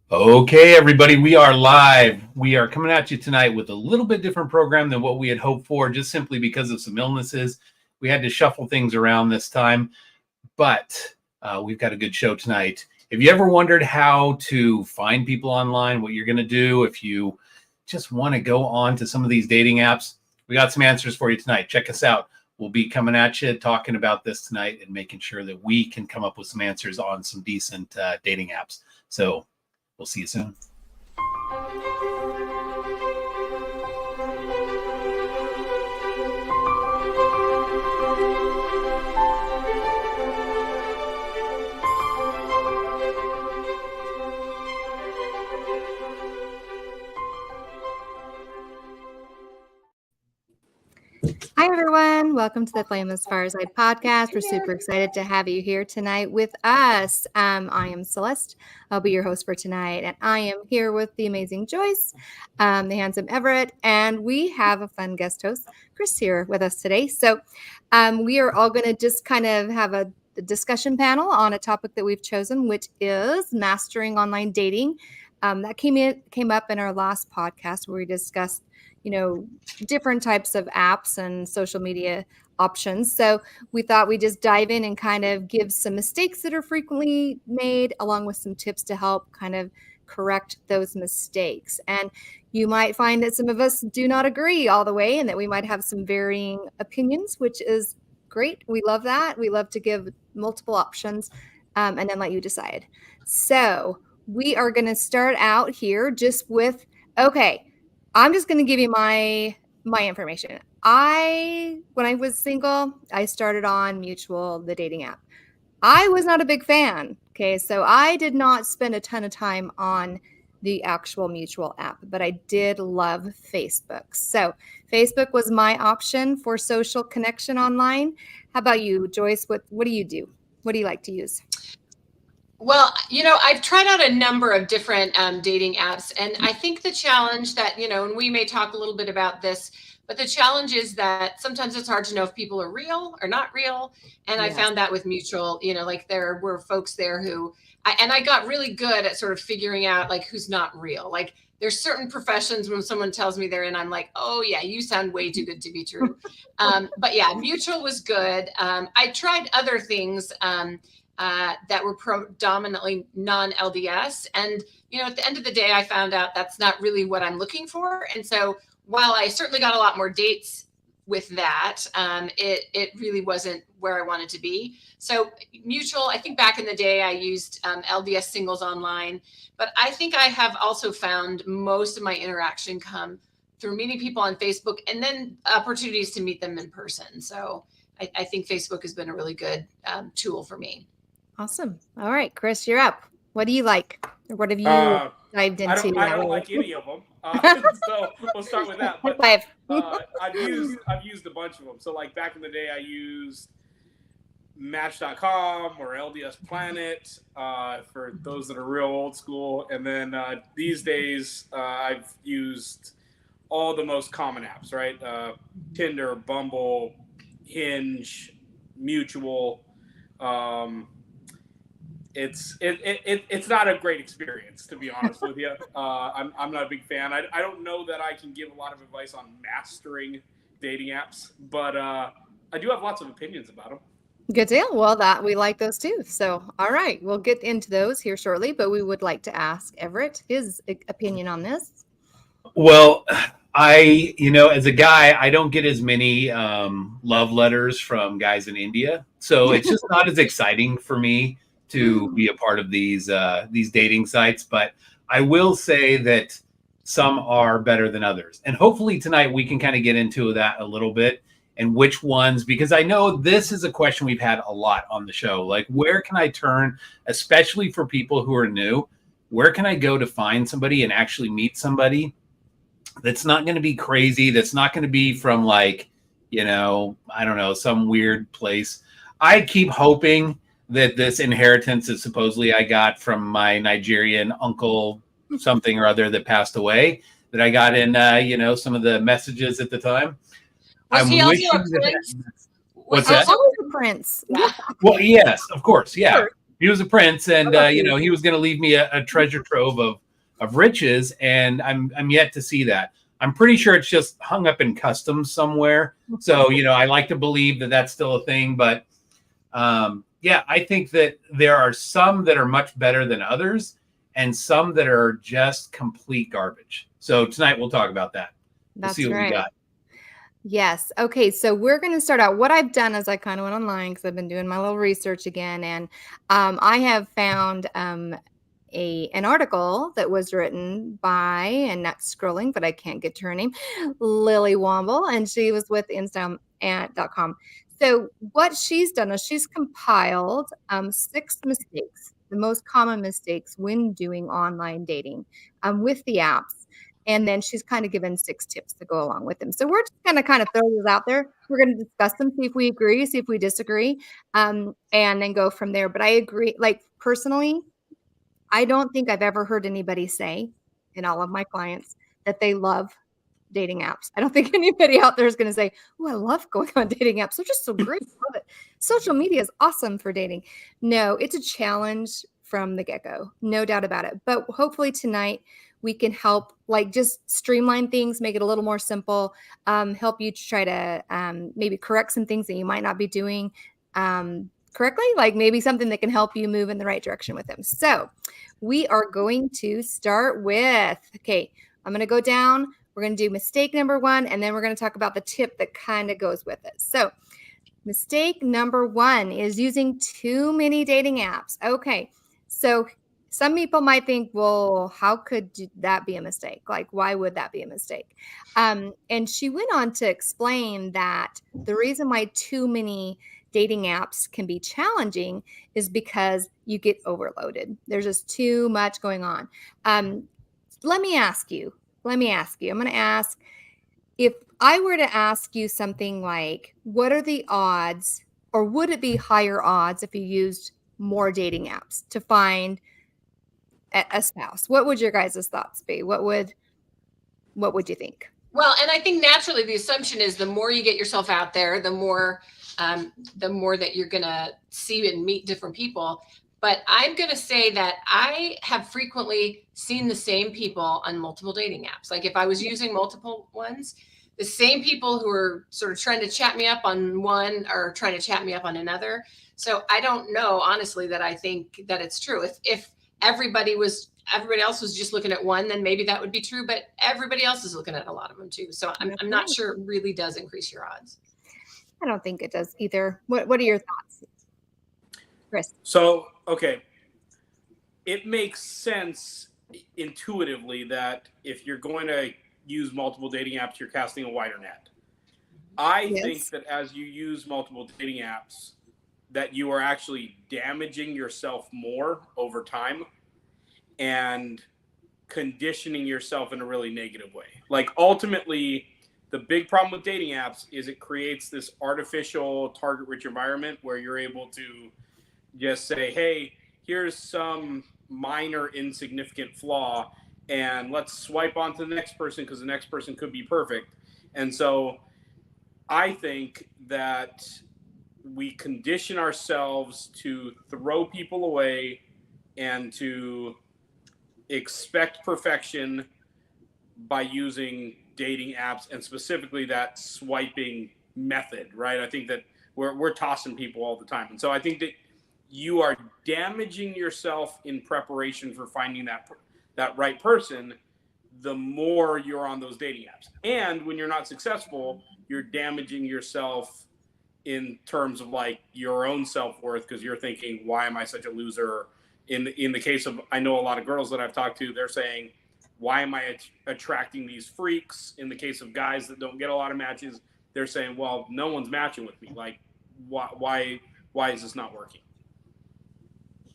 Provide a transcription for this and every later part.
Okay, everybody, we are live. We are coming at you tonight with a little bit different program than what we had hoped for, just simply because of some illnesses. We had to shuffle things around this time, but we've got a good show tonight. If you ever wondered how to find people online, what you're going to do if you just want to go on to some of these dating apps, we got some answers for you tonight. Check us out. We'll be coming at you talking about this tonight and making sure that we can come up with some answers on some decent dating apps. So we'll see you soon. Hi, everyone. Welcome to the Flame as Fireside podcast. We're super excited to have you here tonight with us. I am Celeste. I'll be your host for tonight. And I am here with the amazing Joyce, the handsome Everett, and we have a fun guest host, Chris, here with us today. So we are all going to just kind of have a discussion panel on a topic that we've chosen, which is mastering online dating. That came up in our last podcast where we discussed different types of apps and social media options. So we thought we'd just dive in and kind of give some mistakes that are frequently made, along with some tips to help kind of correct those mistakes. And you might find that some of us do not agree all the way and that we might have some varying opinions, which is great. We love that. We love to give multiple options and then let you decide. So we are going to start out here just with, okay, I'm just going to give you my information. When I was single, I started on Mutual, the dating app. I was not a big fan. Okay, so I did not spend a ton of time on the actual Mutual app, but I did love Facebook. So Facebook was my option for social connection online. How about you, Joyce? What do you do? What do you like to use? Well, I've tried out a number of different dating apps, and I think the challenge that, and we may talk a little bit about this, but the challenge is that sometimes it's hard to know if people are real or not real. And yes. I found that with Mutual, like there were folks there who, I got really good at sort of figuring out like who's not real. Like there's certain professions when someone tells me they're in, I'm like, oh yeah, you sound way too good to be true. But yeah, Mutual was good. I tried other things that were predominantly non-LDS. And, at the end of the day, I found out that's not really what I'm looking for. And so while I certainly got a lot more dates with that, it really wasn't where I wanted to be. So Mutual, I think back in the day, I used LDS singles online, but I think I have also found most of my interaction come through meeting people on Facebook and then opportunities to meet them in person. So I think Facebook has been a really good tool for me. Awesome. All right, Chris, you're up. What do you like? Or what have you dived into? I don't like any of them. So we'll start with that. But I've used a bunch of them. So like back in the day, I used Match.com or LDS Planet for those that are real old school. And then these days, I've used all the most common apps, right? Tinder, Bumble, Hinge, Mutual. It's not a great experience, to be honest with you. I'm not a big fan. I don't know that I can give a lot of advice on mastering dating apps, but I do have lots of opinions about them. Good deal. Well, we like those too. So, all right, we'll get into those here shortly, but we would like to ask Everett his opinion on this. Well, as a guy, I don't get as many love letters from guys in India, so it's just not as exciting for me to be a part of these dating sites. But I will say that some are better than others. And hopefully tonight we can kind of get into that a little bit and which ones, because I know this is a question we've had a lot on the show. Like, where can I turn, especially for people who are new? Where can I go to find somebody and actually meet somebody that's not going to be crazy, that's not going to be from like, I don't know, some weird place? I keep hoping that this inheritance that supposedly I got from my Nigerian uncle something or other that passed away, that I got in, some of the messages at the time. Was he also a prince? What's that? Always a prince. Yeah. Well, yes, of course. Yeah. Sure. He was a prince, and Oh, he was going to leave me a treasure trove of riches, and I'm yet to see that. I'm pretty sure it's just hung up in customs somewhere. So I like to believe that that's still a thing, but yeah, I think that there are some that are much better than others, and some that are just complete garbage. So tonight we'll talk about that. We'll see what we got. Yes. Okay. So we're going to start out. What I've done is I kind of went online because I've been doing my little research again, and I have found an article that was written by, and not scrolling, but I can't get to her name, Lily Womble, and she was with Instam.com. So what she's done is she's compiled 6 mistakes, the most common mistakes when doing online dating with the apps. And then she's kind of given 6 tips to go along with them. So we're just going to kind of throw those out there. We're going to discuss them, see if we agree, see if we disagree, and then go from there. But I agree, like personally, I don't think I've ever heard anybody say in all of my clients that they love dating apps. I don't think anybody out there is going to say, "Oh, I love going on dating apps. They're just so great. I love it. Social media is awesome for dating." No, it's a challenge from the get-go. No doubt about it. But hopefully tonight we can help, like, just streamline things, make it a little more simple, help you try to maybe correct some things that you might not be doing correctly, like maybe something that can help you move in the right direction with them. So we are going to start with, okay, I'm going to go down. We're going to do mistake number 1, and then we're going to talk about the tip that kind of goes with it. So mistake number 1 is using too many dating apps. Okay, so some people might think, well, how could that be a mistake? Like, why would that be a mistake? And she went on to explain that the reason why too many dating apps can be challenging is because you get overloaded. There's just too much going on. Let me ask you. I'm going to ask, if I were to ask you something like, what are the odds, or would it be higher odds if you used more dating apps to find a spouse? What would your guys' thoughts be? What would you think? Well, and I think naturally the assumption is the more you get yourself out there, the more that you're going to see and meet different people. But I'm going to say that I have frequently seen the same people on multiple dating apps. Like if I was using multiple ones, the same people who are sort of trying to chat me up on one are trying to chat me up on another. So I don't know, honestly, that I think that it's true. If everybody else was just looking at one, then maybe that would be true. But everybody else is looking at a lot of them too. So I'm not sure it really does increase your odds. I don't think it does either. What are your thoughts, Chris? So, okay, it makes sense intuitively that if you're going to use multiple dating apps, you're casting a wider net. I think that as you use multiple dating apps, that you are actually damaging yourself more over time and conditioning yourself in a really negative way. Like ultimately, the big problem with dating apps is it creates this artificial target-rich environment where you're able to just say, hey, here's some minor insignificant flaw, and let's swipe on to the next person because the next person could be perfect. And so I think that we condition ourselves to throw people away and to expect perfection by using dating apps, and specifically that swiping method, right? I think that we're tossing people all the time. And so I think that you are damaging yourself in preparation for finding that right person the more you're on those dating apps. And when you're not successful, you're damaging yourself in terms of like your own self-worth, because you're thinking, why am I such a loser? In the case of, I know a lot of girls that I've talked to, they're saying, why am I attracting these freaks? In the case of guys that don't get a lot of matches, they're saying, well, no one's matching with me. Like, why is this not working?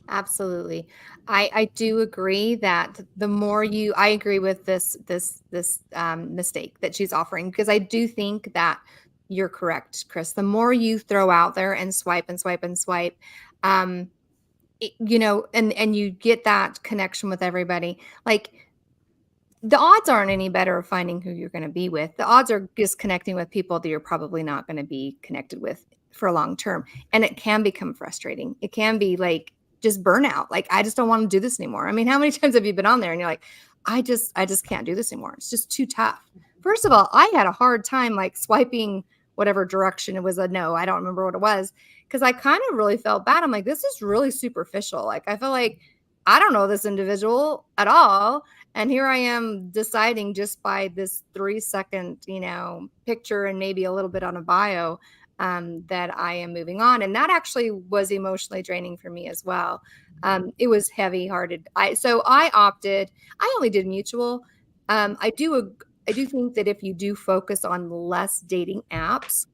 Absolutely. I do agree that the more I agree with this mistake that she's offering, because I do think that you're correct, Chris. The more you throw out there and swipe and swipe and swipe, and you get that connection with everybody, like the odds aren't any better of finding who you're going to be with. The odds are just connecting with people that you're probably not going to be connected with for long term. And it can become frustrating. It can be like, just burnout. Like, I just don't want to do this anymore. I mean, how many times have you been on there and you're like, I just can't do this anymore. It's just too tough. First of all, I had a hard time like swiping whatever direction it was a no. I don't remember what it was because I kind of really felt bad. I'm like, this is really superficial. Like, I feel like I don't know this individual at all. And here I am deciding just by this 3-second, picture and maybe a little bit on a bio that I am moving on. And that actually was emotionally draining for me as well. It was heavy hearted. So I only did mutual. I do think that if you do focus on less dating apps,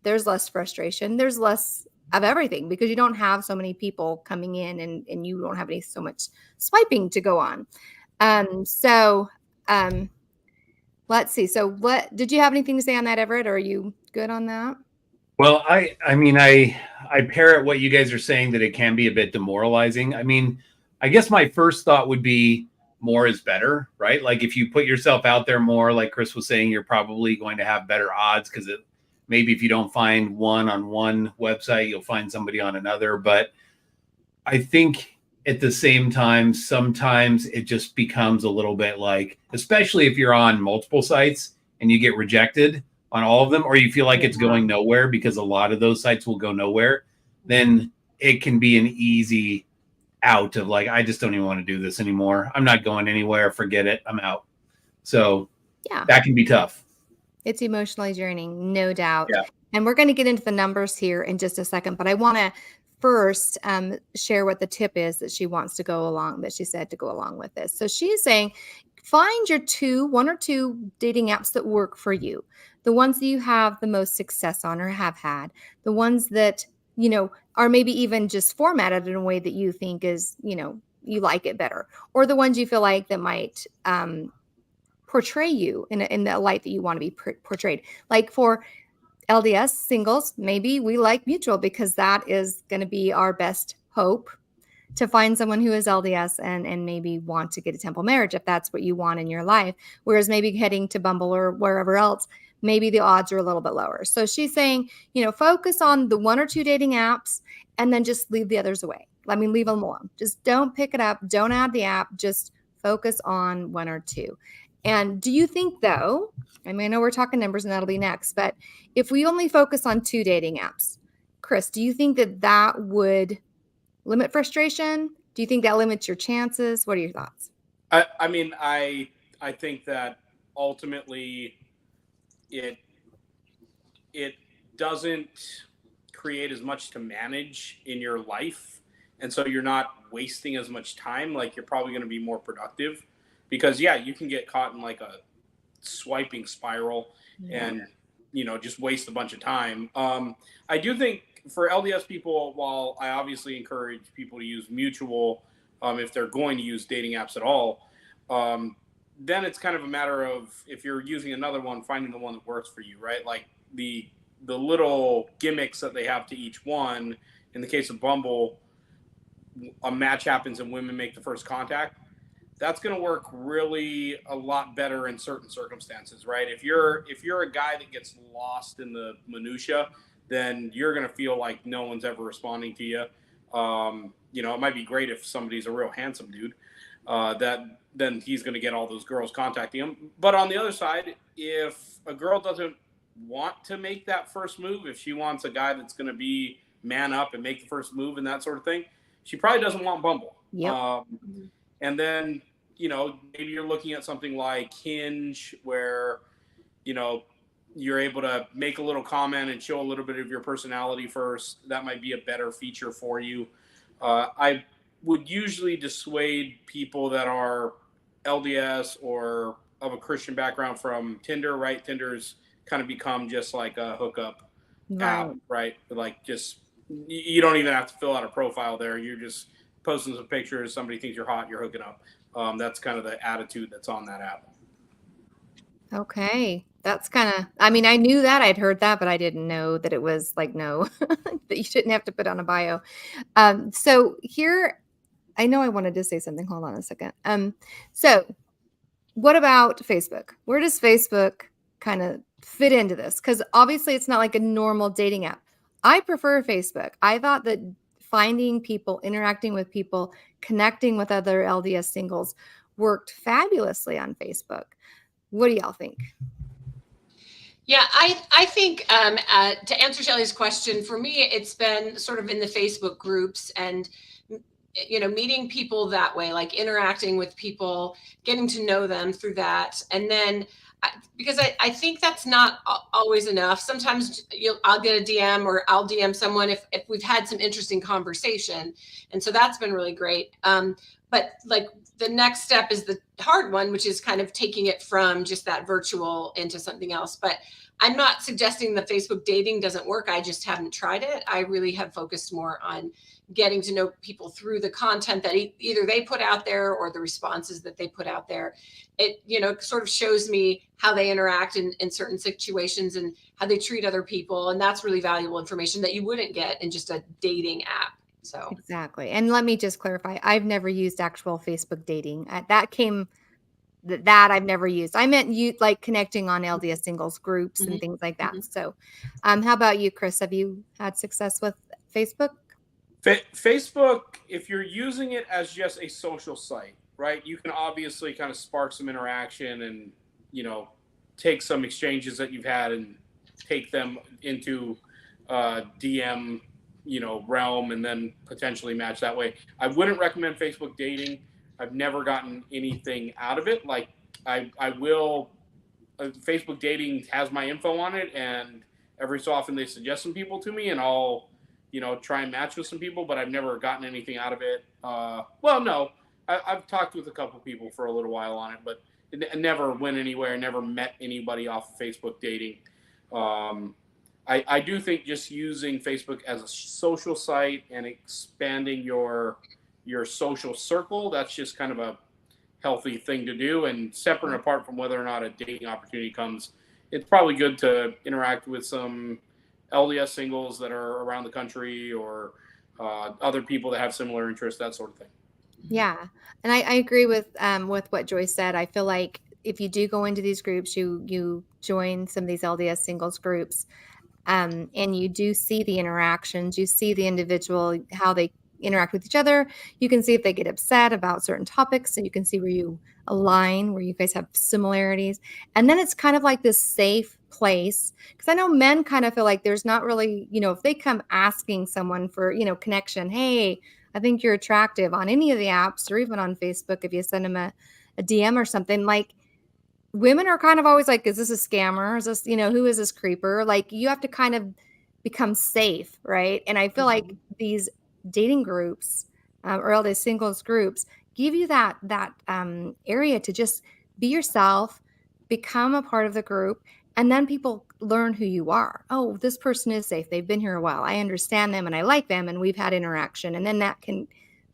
there's less frustration. There's less of everything because you don't have so many people coming in and you don't have so much swiping to go on. Let's see. So what did you have anything to say on that, Everett? Or are you good on that? Well, I mean, I parrot what you guys are saying, that it can be a bit demoralizing. I mean, I guess my first thought would be more is better, right? Like if you put yourself out there more, like Chris was saying, you're probably going to have better odds because maybe if you don't find one on one website, you'll find somebody on another. But I think at the same time, sometimes it just becomes a little bit like, especially if you're on multiple sites and you get rejected on all of them, or you feel like it's going nowhere because a lot of those sites will go nowhere, then it can be an easy out of like, I just don't even want to do this anymore. I'm not going anywhere. Forget it. I'm out. So yeah, that can be tough. It's emotionally draining, no doubt. Yeah. And we're going to get into the numbers here in just a second, but I want to first share what the tip is that she wants to go along, that she said to go along with this. So she's saying, find your one or two dating apps that work for you, the ones that you have the most success on or have had, the ones that, are maybe even just formatted in a way that you think is, you like it better, or the ones you feel like that might portray you in the light that you want to be portrayed. Like for LDS singles, maybe we like mutual because that is going to be our best hope to find someone who is LDS and maybe want to get a temple marriage if that's what you want in your life. Whereas maybe heading to Bumble or wherever else, maybe the odds are a little bit lower. So she's saying, focus on the one or two dating apps and then just leave the others away. I mean, leave them alone. Just don't pick it up. Don't add the app. Just focus on one or two. And do you think, though, I mean, I know we're talking numbers and that'll be next, but if we only focus on 2 dating apps, Chris, do you think that would limit frustration? Do you think that limits your chances? What are your thoughts? I mean, I think that ultimately it doesn't create as much to manage in your life. And so you're not wasting as much time. Like you're probably going to be more productive because you can get caught in like a swiping spiral and, just waste a bunch of time. I do think for LDS people, while I obviously encourage people to use mutual, if they're going to use dating apps at all, then it's kind of a matter of, if you're using another one, finding the one that works for you, right? Like the little gimmicks that they have to each one. In the case of Bumble, a match happens and women make the first contact. That's going to work really a lot better in certain circumstances, right? If you're a guy that gets lost in the minutia, then you're going to feel like no one's ever responding to you. It might be great if somebody's a real handsome dude, then he's going to get all those girls contacting him. But on the other side, if a girl doesn't want to make that first move, if she wants a guy that's going to be man up and make the first move and that sort of thing, she probably doesn't want Bumble. Yep. And then, maybe you're looking at something like Hinge where, you're able to make a little comment and show a little bit of your personality first. That might be a better feature for you. I would usually dissuade people that are LDS or of a Christian background from Tinder, right? Tinder's kind of become just like a hookup app, right? Like just, you don't even have to fill out a profile there. You're just posting some pictures. Somebody thinks you're hot, you're hooking up. That's kind of the attitude that's on that app. Okay. That's kind of, I mean, I knew that, I'd heard that, but I didn't know that it was like, no, that you shouldn't have to put on a bio. So here, I know I wanted to say something. Hold on a second. So what about Facebook? Where does Facebook kind of fit into this? Because obviously it's not like a normal dating app. I prefer Facebook. I thought that finding people, interacting with people, connecting with other LDS singles worked fabulously on Facebook. What do y'all think? Yeah, I think to answer Shelley's question, for me, it's been sort of in the Facebook groups and, meeting people that way, like interacting with people, getting to know them through that. And then because I think that's not always enough. Sometimes I'll get a DM or I'll DM someone if we've had some interesting conversation. And so that's been really great. But like the next step is the hard one, which is kind of taking it from just that virtual into something else. But I'm not suggesting that Facebook dating doesn't work. I just haven't tried it. I really have focused more on getting to know people through the content that either they put out there or the responses that they put out there. It, sort of shows me how they interact in certain situations and how they treat other people. And that's really valuable information that you wouldn't get in just a dating app. So exactly. And let me just clarify, I've never used actual Facebook dating. That I've never used. I meant you like connecting on LDS singles groups and things like that. So how about you, Chris? Have you had success with Facebook? Facebook, if you're using it as just a social site, right, you can obviously kind of spark some interaction and, take some exchanges that you've had and take them into DM, realm and then potentially match that way. I wouldn't recommend Facebook dating. I've never gotten anything out of it. Like I will, Facebook dating has my info on it, and every so often they suggest some people to me, and I'll, try and match with some people, but I've never gotten anything out of it. Well, no, I've talked with a couple people for a little while on it, but it never went anywhere. Never met anybody off of Facebook dating. I do think just using Facebook as a social site and expanding your social circle, that's just kind of a healthy thing to do. And separate and apart from whether or not a dating opportunity comes, it's probably good to interact with some LDS singles that are around the country or other people that have similar interests, that sort of thing. Yeah. And I agree with what Joyce said. I feel like if you do go into these groups, you join some of these LDS singles groups, and you do see the interactions, you see the individual, how they interact with each other. You can see if they get upset about certain topics, and you can see where you align, where you guys have similarities. And then it's kind of like this safe place, because I know men kind of feel like there's not really, if they come asking someone for, connection, hey, I think you're attractive on any of the apps or even on Facebook, if you send them a DM or something, like women are kind of always like, is this a scammer? Is this, who is this creeper? Like you have to kind of become safe, right? And I feel like these dating groups or all these singles groups give you that area to just be yourself, become a part of the group, and then people learn who you are. Oh, this person is safe. They've been here a while. I understand them and I like them and we've had interaction. And then that can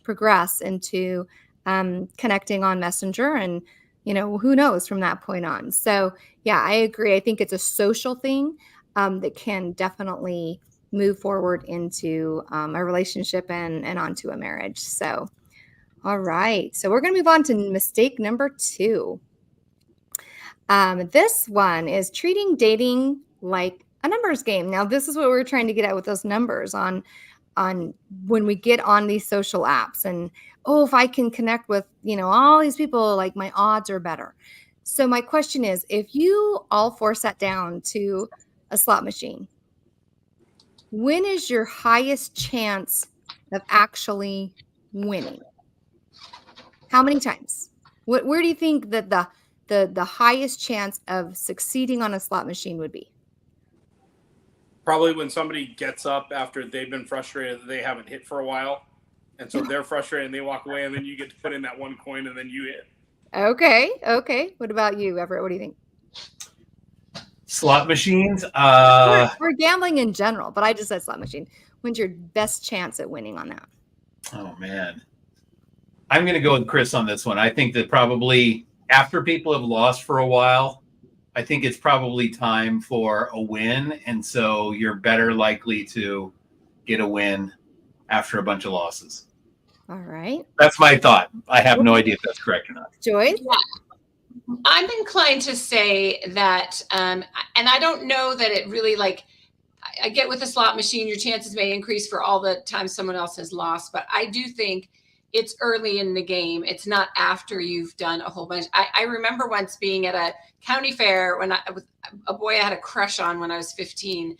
progress into connecting on Messenger and, who knows from that point on. So yeah, I agree. I think it's a social thing that can definitely move forward into a relationship and onto a marriage. So, all right. So we're going to move on to mistake number 2. This one is treating dating like a numbers game. Now, this is what we're trying to get at with those numbers on when we get on these social apps and, if I can connect with, all these people, like my odds are better. So my question is, if you all 4 sat down to a slot machine, when is your highest chance of actually winning? How many times? Where do you think that the highest chance of succeeding on a slot machine would be? Probably when somebody gets up after they've been frustrated that they haven't hit for a while. And so they're frustrated and they walk away, and then you get to put in that one coin and then you hit. Okay. What about you, Everett? What do you think? Slot machines? We're gambling in general, but I just said slot machine. When's your best chance at winning on that? Oh, man. I'm going to go with Chris on this one. I think that probably after people have lost for a while, I think it's probably time for a win. And so you're better likely to get a win after a bunch of losses. All right. That's my thought. I have no idea if that's correct or not. Joyce? Yeah. I'm inclined to say that, and I don't know that it really I get with a slot machine, your chances may increase for all the times someone else has lost, but I do think it's early in the game. It's not after you've done a whole bunch. I remember once being at a county fair when I was a boy I had a crush on when I was 15.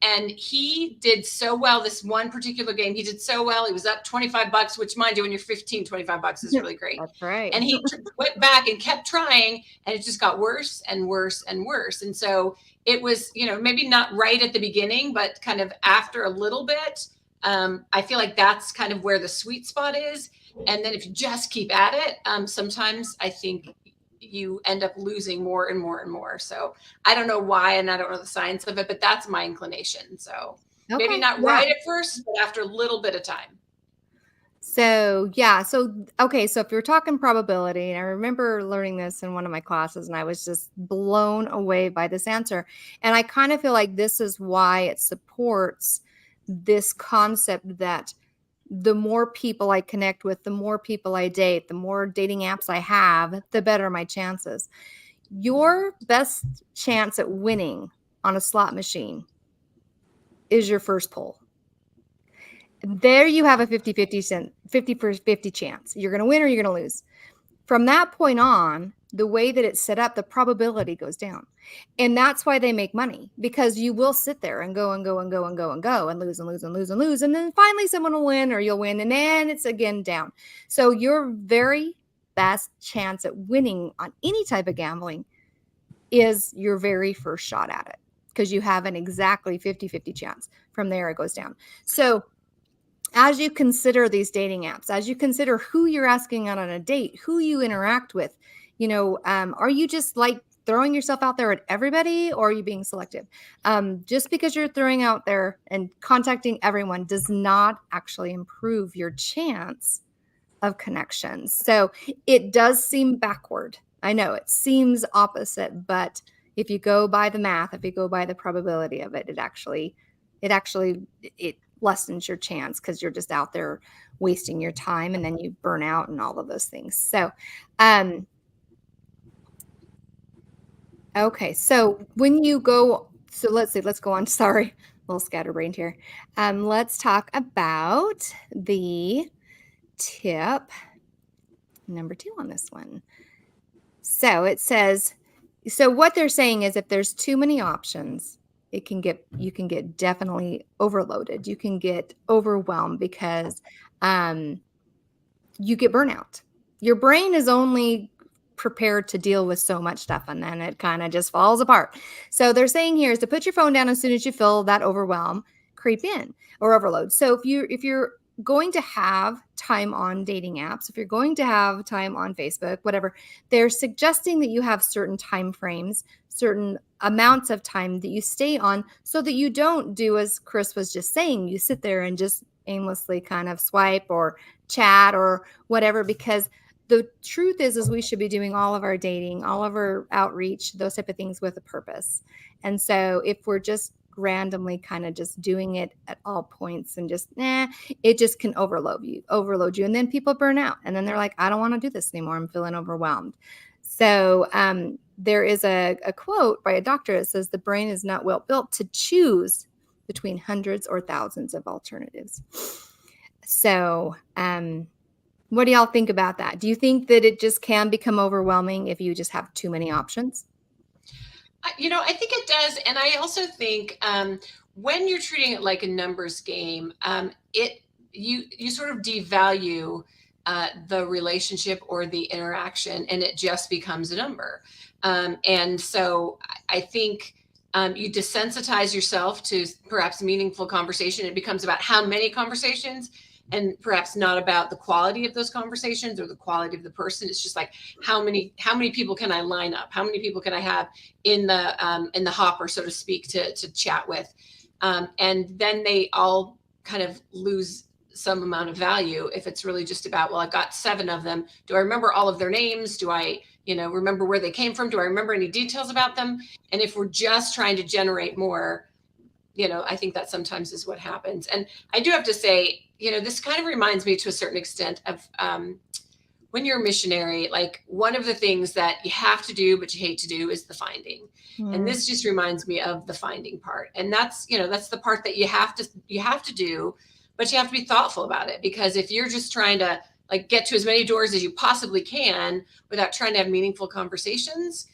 And he did so well this one particular game. He did so well. He was up $25, which, mind you, when you're 15, $25 is really great. That's right. And he went back and kept trying, and it just got worse and worse and worse. And so it was, maybe not right at the beginning, but kind of after a little bit. I feel like that's kind of where the sweet spot is. And then if you just keep at it, sometimes I think you end up losing more and more and more. So I don't know why, and I don't know the science of it, but that's my inclination. So maybe not right at first, but after a little bit of time. So, yeah. So, okay. So if you're talking probability, and I remember learning this in one of my classes, and I was just blown away by this answer. And I kind of feel like this is why it supports this concept that the more people I connect with, the more people I date, the more dating apps I have, the better my chances. Your best chance at winning on a slot machine is your first pull. There you have a 50-50 chance. You're going to win or you're going to lose. From that point on, the way that it's set up, the probability goes down. And that's why they make money, because you will sit there and go and go and go and go and go and lose and lose and lose and lose. And then finally someone will win or you'll win. And then it's again down. So your very best chance at winning on any type of gambling is your very first shot at it, because you have an exactly 50-50 chance. From there, it goes down. So as you consider these dating apps, as you consider who you're asking out on a date, who you interact with, are you just like throwing yourself out there at everybody, or are you being selective? Just because you're throwing out there and contacting everyone does not actually improve your chance of connections. So it does seem backward. I know it seems opposite, but if you go by the math, if you go by the probability of it, it actually lessens your chance, because you're just out there wasting your time, and then you burn out and all of those things. So, okay. So when you go, let's go on. Sorry, a little scatterbrained here. Let's talk about the tip number 2 on this one. So it says, so what they're saying is if there's too many options, you can get definitely overloaded. You can get overwhelmed because you get burnout. Your brain is only prepared to deal with so much stuff, and then it kind of just falls apart. So they're saying here is to put your phone down as soon as you feel that overwhelm creep in, or overload. So if you're going to have time on dating apps, if you're going to have time on Facebook, whatever, they're suggesting that you have certain time frames, certain amounts of time that you stay on, so that you don't do, as Chris was just saying, you sit there and just aimlessly kind of swipe or chat or whatever, because the truth is we should be doing all of our dating, all of our outreach, those type of things with a purpose. And so if we're just randomly kind of just doing it at all points and just, it just can overload you. And then people burn out, and then they're like, I don't want to do this anymore. I'm feeling overwhelmed. So there is a quote by a doctor that says the brain is not well built to choose between hundreds or thousands of alternatives. So what do y'all think about that? Do you think that it just can become overwhelming if you just have too many options? I think it does. And I also think when you're treating it like a numbers game, you sort of devalue the relationship or the interaction, and it just becomes a number. And so I think you desensitize yourself to perhaps meaningful conversation. It becomes about how many conversations, and perhaps not about the quality of those conversations or the quality of the person. It's just like, how many people can I line up? How many people can I have in the hopper, so to speak, to chat with? And then they all kind of lose some amount of value if it's really just about, well, I've got 7 of them. Do I remember all of their names? Do I, remember where they came from? Do I remember any details about them? And if we're just trying to generate more, I think that sometimes is what happens. And I do have to say, this kind of reminds me to a certain extent of when you're a missionary, like one of the things that you have to do, but you hate to do is the finding. And this just reminds me of the finding part. And that's, that's the part that you have to do, but you have to be thoughtful about it, because if you're just trying to like get to as many doors as you possibly can without trying to have meaningful conversations,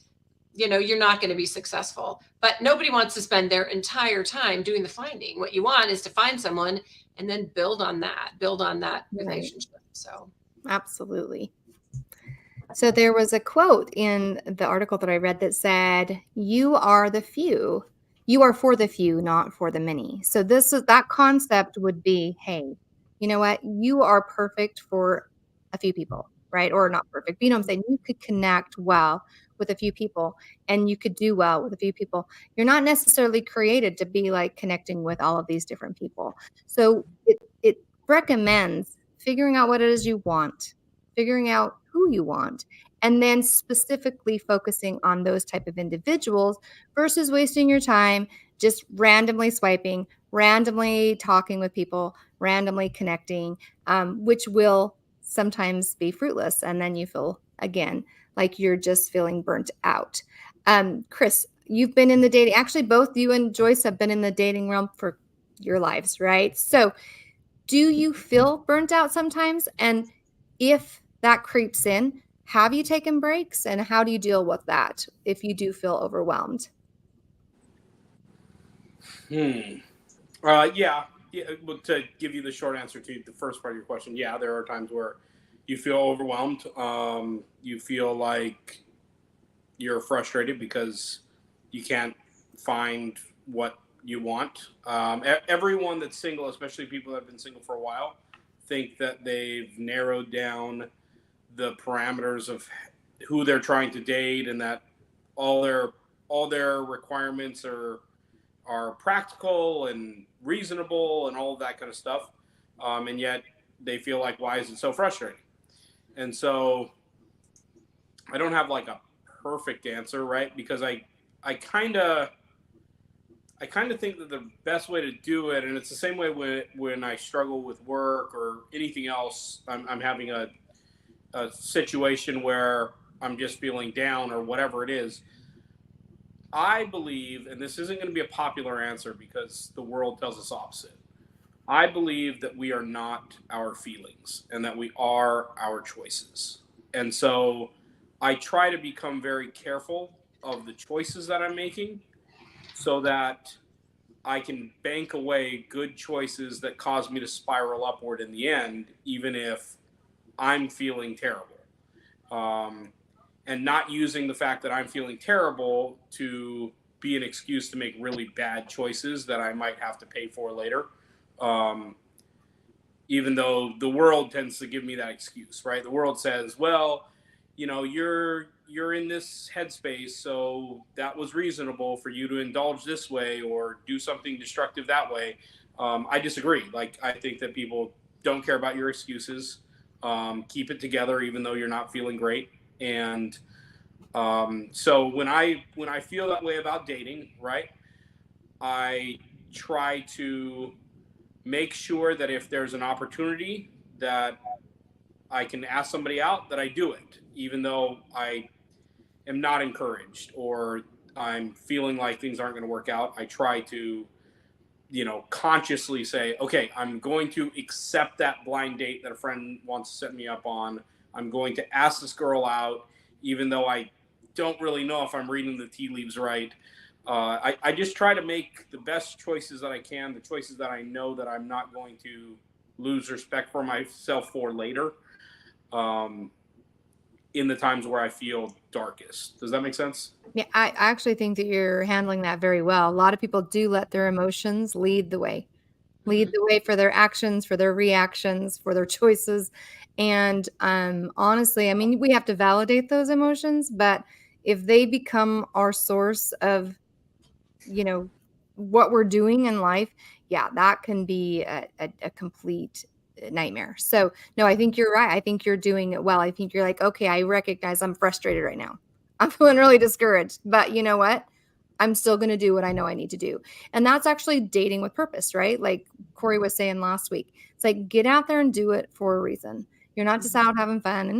you're not going to be successful. But nobody wants to spend their entire time doing the finding. What you want is to find someone and then build on that relationship. So absolutely. So there was a quote in the article that I read that said, "You are the few. You are for the few, not for the many." So that concept would be, hey, you know what? You are perfect for a few people, right? Or not perfect, but you know what I'm saying? You could connect well with a few people, and you could do well with a few people. You're not necessarily created to be like connecting with all of these different people. So it recommends figuring out what it is you want, figuring out who you want, and then specifically focusing on those type of individuals versus wasting your time just randomly swiping, randomly talking with people, randomly connecting, which will sometimes be fruitless. And then you feel, again, like you're just feeling burnt out. Chris, you've been in the dating, actually both you and Joyce have been in the dating realm for your lives, right? So do you feel burnt out sometimes? And if that creeps in, have you taken breaks, and how do you deal with that if you do feel overwhelmed? Yeah. Well, to give you the short answer to the first part of your question, yeah, there are times where you feel overwhelmed. You feel like you're frustrated because you can't find what you want. Everyone that's single, especially people that have been single for a while, think that they've narrowed down the parameters of who they're trying to date, and that all their requirements are practical and reasonable and all of that kind of stuff. And yet they feel like, why is it so frustrating? And so I don't have like a perfect answer, right? Because I kind of think that the best way to do it, and it's the same way when I struggle with work or anything else, I'm having a situation where I'm just feeling down or whatever it is. I believe, and this isn't going to be a popular answer because the world tells us opposite. I believe that we are not our feelings and that we are our choices. And so I try to become very careful of the choices that I'm making so that I can bank away good choices that cause me to spiral upward in the end, even if I'm feeling terrible. And not using the fact that I'm feeling terrible to be an excuse to make really bad choices that I might have to pay for later. Even though the world tends to give me that excuse, right? The world says, well, you're in this headspace, so that was reasonable for you to indulge this way or do something destructive that way. I disagree. Like, I think that people don't care about your excuses. Keep it together, even though you're not feeling great. And so when I feel that way about dating, right, I try to make sure that if there's an opportunity that I can ask somebody out, that I do it, even though I am not encouraged or I'm feeling like things aren't going to work out. I try to, consciously say, okay, I'm going to accept that blind date that a friend wants to set me up on. I'm going to ask this girl out, even though I don't really know if I'm reading the tea leaves right. I just try to make the best choices that I can, the choices that I know that I'm not going to lose respect for myself for later, in the times where I feel darkest. Does that make sense? Yeah, I actually think that you're handling that very well. A lot of people do let their emotions lead the way for their actions, for their reactions, for their choices. And honestly, I mean, we have to validate those emotions, but if they become our source of, what we're doing in life, yeah, that can be a complete nightmare. So no, I think you're right. I think you're doing it well. I think you're like, okay, I recognize I'm frustrated right now. I'm feeling really discouraged, but you know what? I'm still going to do what I know I need to do. And that's actually dating with purpose, right? Like Corey was saying last week, it's like, get out there and do it for a reason. You're not just out having fun and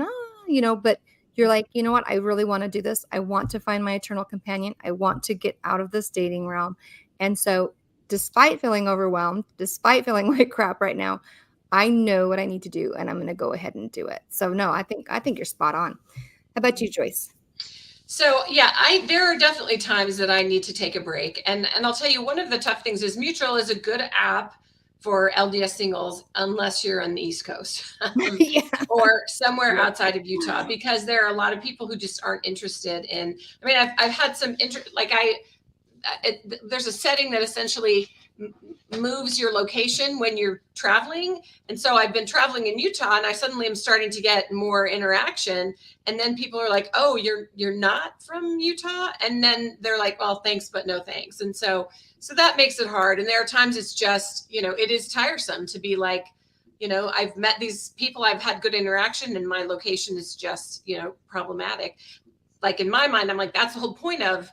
but you're like, you know what? I really want to do this. I want to find my eternal companion. I want to get out of this dating realm. And so despite feeling overwhelmed, despite feeling like crap right now, I know what I need to do and I'm going to go ahead and do it. So no, I think you're spot on. How about you, Joyce? So yeah, there are definitely times that I need to take a break. And I'll tell you, one of the tough things is Mutual is a good app for LDS singles, unless you're on the East Coast Yeah. or somewhere outside of Utah, because there are a lot of people who just aren't interested in, I mean, I've had some, there's a setting that essentially moves your location when you're traveling. And so I've been traveling in Utah and I suddenly am starting to get more interaction. And then people are like, oh, you're not from Utah. And then they're like, well, thanks, but no thanks. And so that makes it hard. And there are times it's just, it is tiresome to be like, I've met these people, I've had good interaction and my location is just, problematic. Like in my mind, I'm like, that's the whole point of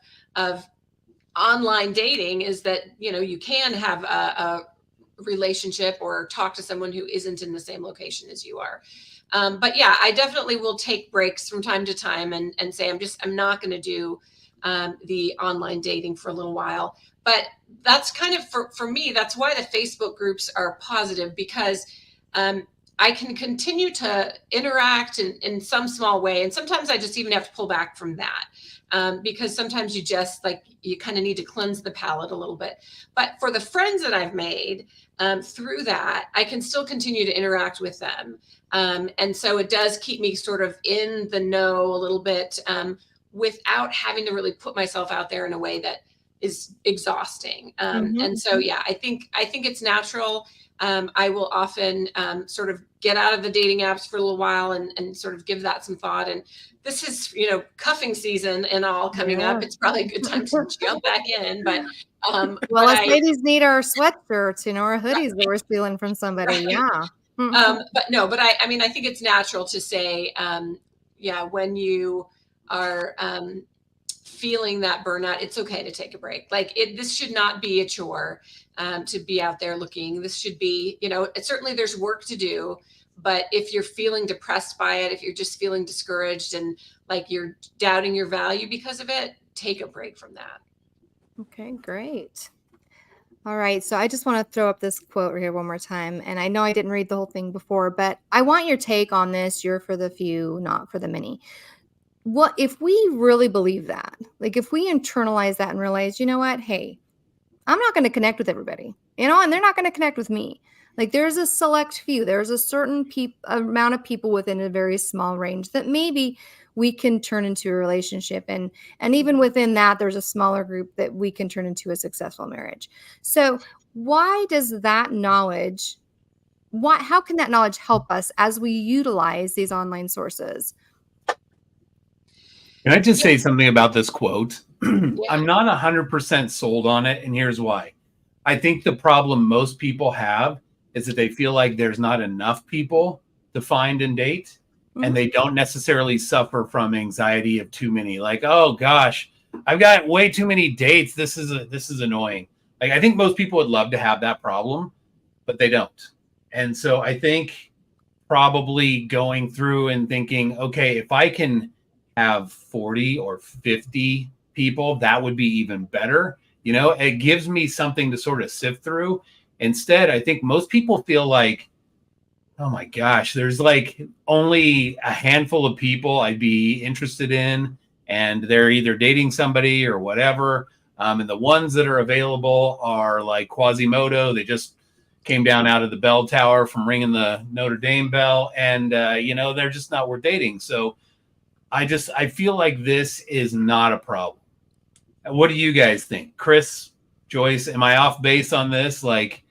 online dating, is that, you can have a relationship or talk to someone who isn't in the same location as you are. But yeah, I definitely will take breaks from time to time and say, I'm not going to do the online dating for a little while. But that's kind of for me, that's why the Facebook groups are positive, because I can continue to interact in some small way. And sometimes I just even have to pull back from that. Because sometimes you kind of need to cleanse the palate a little bit. But for the friends that I've made through that, I can still continue to interact with them. And so it does keep me sort of in the know a little bit without having to really put myself out there in a way that is exhausting. And so, yeah, I think it's natural. I will often sort of get out of the dating apps for a little while and sort of give that some thought. And this is, cuffing season and all coming up. It's probably a good time to jump back in. But well, us ladies need our sweatshirts, our hoodies that we're stealing from somebody. Yeah. But I mean, I think it's natural to say, when you are feeling that burnout, it's okay to take a break. Like this should not be a chore to be out there looking. This should be, certainly there's work to do, but if you're feeling depressed by it, if you're just feeling discouraged and like you're doubting your value because of it, take a break from that. Okay, great. All right. So I just want to throw up this quote right here one more time. And I know I didn't read the whole thing before, but I want your take on this. You're for the few, not for the many. What if we really believe that? Like if we internalize that and realize, you know what? Hey, I'm not going to connect with everybody, and they're not going to connect with me. Like there's a select few, there's a certain amount of people within a very small range that maybe we can turn into a relationship. And even within that, there's a smaller group that we can turn into a successful marriage. So why does that knowledge, how can that knowledge help us as we utilize these online sources? Can I just say something about this quote? I'm not 100% sold on it, and here's why. I think the problem most people have is that they feel like there's not enough people to find and date, and they don't necessarily suffer from anxiety of too many. Like, oh gosh, I've got way too many dates. This is annoying. Like, I think most people would love to have that problem, but they don't. And so I think probably going through and thinking, okay, if I can have 40 or 50 people, that would be even better. It gives me something to sort of sift through. Instead, I think most people feel like, oh my gosh, there's like only a handful of people I'd be interested in, and they're either dating somebody or whatever. And the ones that are available are like Quasimodo. They just came down out of the bell tower from ringing the Notre Dame bell, and they're just not worth dating. So I feel like this is not a problem. What do you guys think? Chris, Joyce, am I off base on this? Like,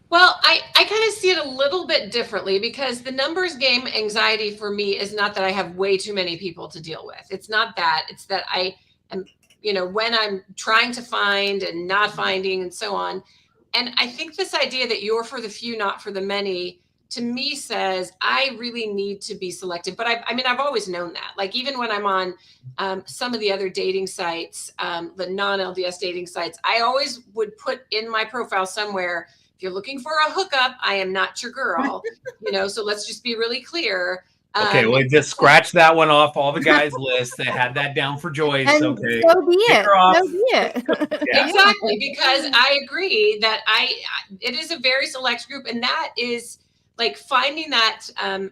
well, I kind of see it a little bit differently, because the numbers game anxiety for me is not that I have way too many people to deal with. It's not that. It's that I am, when I'm trying to find and not finding and so on. And I think this idea that you're for the few, not for the many, to me says I really need to be selective. But I've always known that. Like even when I'm on some of the other dating sites, the non-LDS dating sites, I always would put in my profile somewhere, if you're looking for a hookup, I am not your girl. So let's just be really clear. Okay, well, just scratch that one off all the guys' list that had that down for Joyce. And Okay, so be Kick it. her off. So be it. Yeah. Exactly, because I agree that it is a very select group, and that is like finding that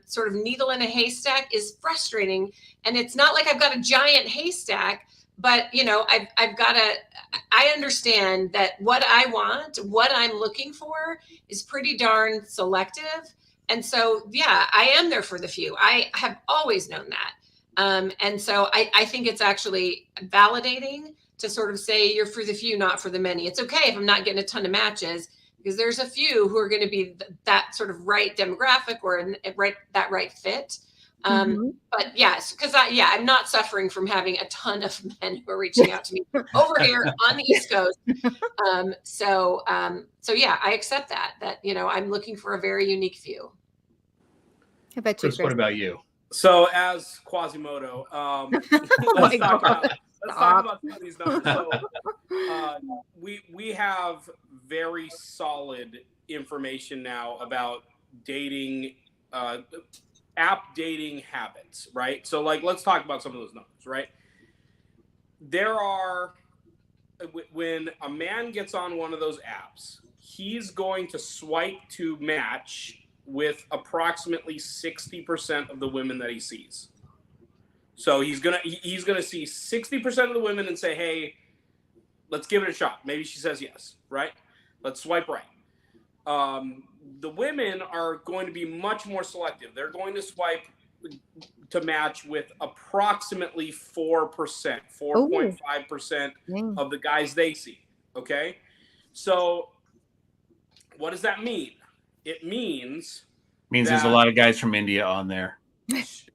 sort of needle in a haystack is frustrating. And it's not like I've got a giant haystack, but I've got I understand that what I want, what I'm looking for is pretty darn selective. And so, yeah, I am there for the few. I have always known that. And so I think it's actually validating to sort of say you're for the few, not for the many. It's okay if I'm not getting a ton of matches, because there's a few who are going to be that sort of right demographic or that right fit. But yes, because I'm not suffering from having a ton of men who are reaching out to me over here on the East Coast. So yeah, I accept that I'm looking for a very unique few. I bet you, Chris, what about you? So as Quasimodo, let's talk about some of these numbers. So we have very solid information now about dating, app dating habits, right? So like, let's talk about some of those numbers, right? When a man gets on one of those apps, he's going to swipe to match with approximately 60% of the women that he sees. So he's gonna see 60% of the women and say, hey, let's give it a shot. Maybe she says yes, right? Let's swipe right. The women are going to be much more selective. They're going to swipe to match with approximately 4%, 4.5% of the guys they see, okay? So what does that mean? It means there's a lot of guys from India on there.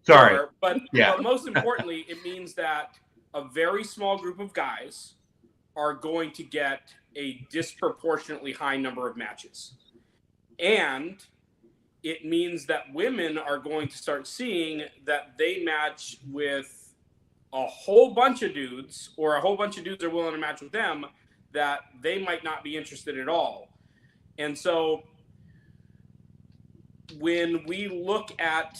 Sorry. Sure, but most importantly, it means that a very small group of guys are going to get a disproportionately high number of matches. And it means that women are going to start seeing that they match with a whole bunch of dudes, or a whole bunch of dudes are willing to match with them that they might not be interested at all. And so when we look at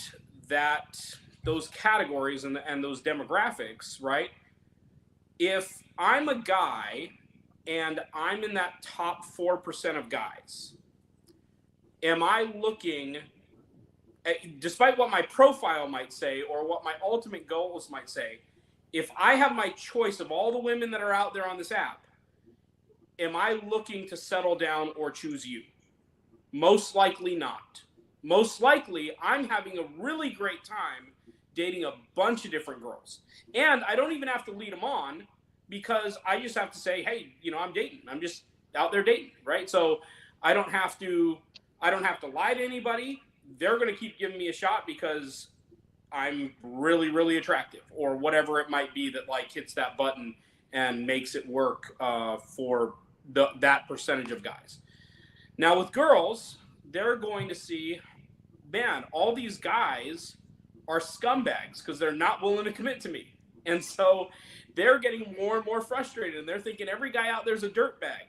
those categories and those demographics, right? If I'm a guy and I'm in that top 4% of guys, am I looking, despite what my profile might say or what my ultimate goals might say, if I have my choice of all the women that are out there on this app, am I looking to settle down or choose you? Most likely not. Most likely, I'm having a really great time dating a bunch of different girls. And I don't even have to lead them on, because I just have to say, hey, I'm dating. I'm just out there dating, right? So I don't have to lie to anybody. They're going to keep giving me a shot because I'm really, really attractive, or whatever it might be that like hits that button and makes it work for that percentage of guys. Now with girls, they're going to see, man, all these guys are scumbags because they're not willing to commit to me. And so they're getting more and more frustrated, and they're thinking every guy out there's a dirtbag.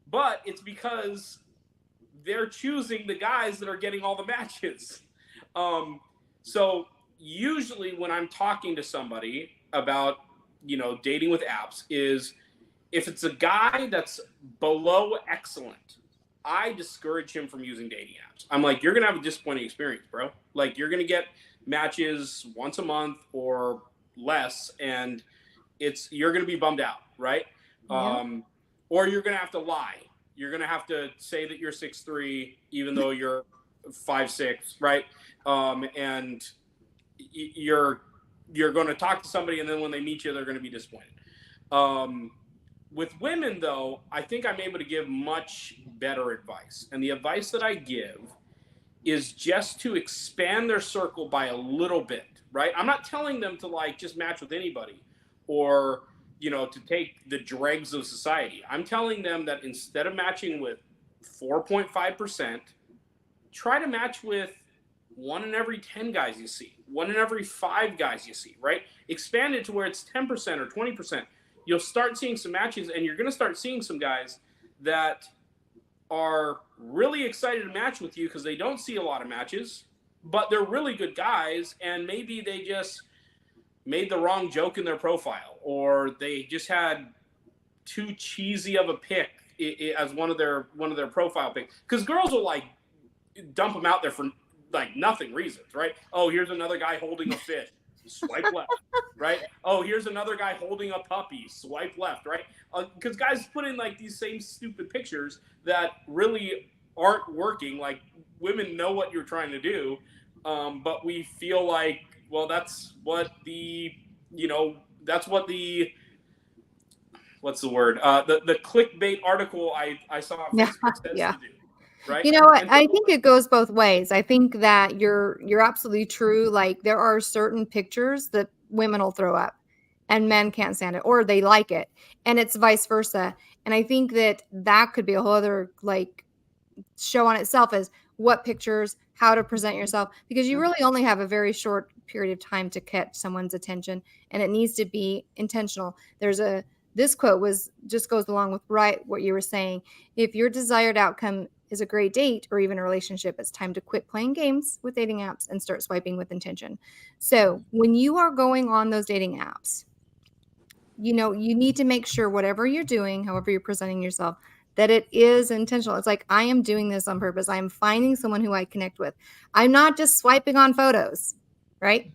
But it's because they're choosing the guys that are getting all the matches. So usually when I'm talking to somebody about, dating with apps, is if it's a guy that's below excellent, I discourage him from using dating apps. I'm like, you're going to have a disappointing experience, bro. Like, you're going to get matches once a month or less, and you're going to be bummed out, right? Yeah. Or you're going to have to lie. You're going to have to say that you're 6'3", even though you're 5'6", right? And you're going to talk to somebody, and then when they meet you, they're going to be disappointed. With women, though, I think I'm able to give much better advice. And the advice that I give is just to expand their circle by a little bit, right? I'm not telling them to like just match with anybody or, to take the dregs of society. I'm telling them that instead of matching with 4.5%, try to match with 1 in every 10 guys you see, 1 in every 5 guys you see, right? Expand it to where it's 10% or 20%. You'll start seeing some matches, and you're going to start seeing some guys that are really excited to match with you because they don't see a lot of matches, but they're really good guys, and maybe they just made the wrong joke in their profile, or they just had too cheesy of a pic as one of their profile pics. Because girls will like dump them out there for like nothing reasons, right? Oh, here's another guy holding a fish. Swipe left, right? Oh, here's another guy holding a puppy. Swipe left, right? Because guys put in like these same stupid pictures that really aren't working. Like, women know what you're trying to do, but we feel like, well, that's what the, what's the word? The clickbait article I saw on Facebook says to do. Right? You know what? I think it goes both ways. I think that you're absolutely true. Like, there are certain pictures that women will throw up and men can't stand it, or they like it, and it's vice versa. And I think that could be a whole other like show on itself, as what pictures, how to present yourself, because you really only have a very short period of time to catch someone's attention, and it needs to be intentional. This quote just goes along with what you were saying. If your desired outcome is a great date or even a relationship, it's time to quit playing games with dating apps and start swiping with intention. So when you are going on those dating apps, you need to make sure whatever you're doing, however you're presenting yourself, that it is intentional. It's like, I am doing this on purpose. I am finding someone who I connect with. I'm not just swiping on photos, right?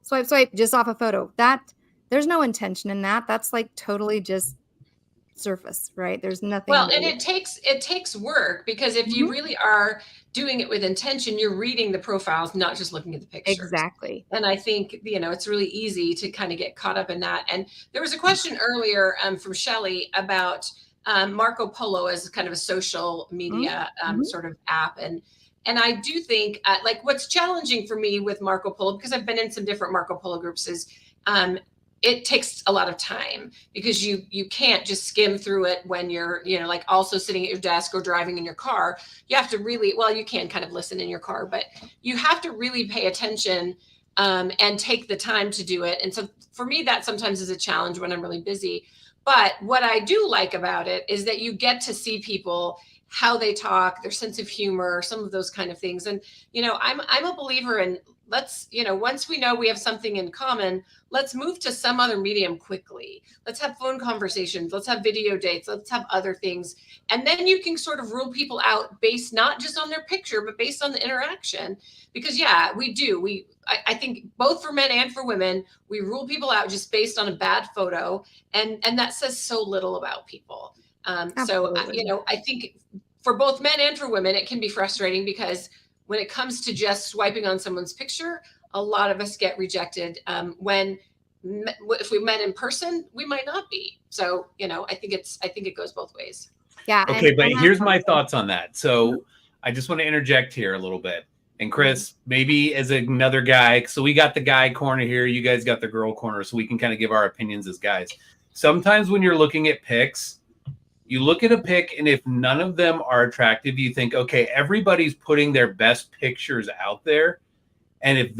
Swipe just off a photo. There's no intention in that. That's like totally just surface, right? There's nothing. Well, and it takes work, because if you really are doing it with intention, you're reading the profiles, not just looking at the pictures. Exactly. And I think, it's really easy to kind of get caught up in that. And there was a question earlier from Shelley about Marco Polo as kind of a social media sort of app. And I do think like what's challenging for me with Marco Polo, because I've been in some different Marco Polo groups, is it takes a lot of time, because you can't just skim through it when you're, like also sitting at your desk or driving in your car. You have to really, well, you can kind of listen in your car, but you have to really pay attention and take the time to do it. And so for me, that sometimes is a challenge when I'm really busy. But what I do like about it is that you get to see people, how they talk, their sense of humor, some of those kind of things. And, I'm a believer in, let's, once we know we have something in common, let's move to some other medium quickly. Let's have phone conversations. Let's have video dates. Let's have other things. And then you can sort of rule people out based not just on their picture, but based on the interaction. Because we do. I think both for men and for women, we rule people out just based on a bad photo. And that says so little about people. So, I think for both men and for women, it can be frustrating, because when it comes to just swiping on someone's picture, a lot of us get rejected. If we met in person, we might not be. So, I think it goes both ways. Yeah. Okay, but here's my thoughts on that. So I just want to interject here a little bit. And Chris, maybe as another guy, so we got the guy corner here, you guys got the girl corner, so we can kind of give our opinions as guys. Sometimes when you're looking at pics, you look at a pic, and if none of them are attractive, you think, okay, everybody's putting their best pictures out there. And if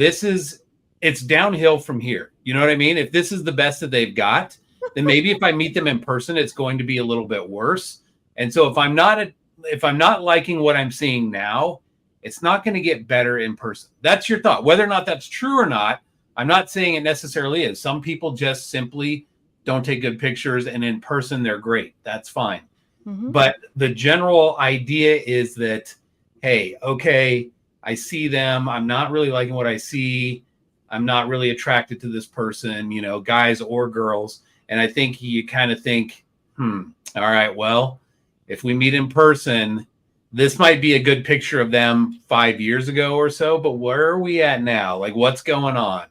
it's downhill from here. You know what I mean? If this is the best that they've got, then maybe if I meet them in person, it's going to be a little bit worse. And so if I'm not liking what I'm seeing now, it's not going to get better in person. That's your thought. Whether or not that's true or not, I'm not saying it necessarily is. Some people just simply don't take good pictures, and in person they're great. That's fine. Mm-hmm. But the general idea is that, hey, okay, I see them. I'm not really liking what I see. I'm not really attracted to this person, guys or girls. And I think you kind of think, all right, well, if we meet in person, this might be a good picture of them 5 years ago or so, but where are we at now? Like, what's going on?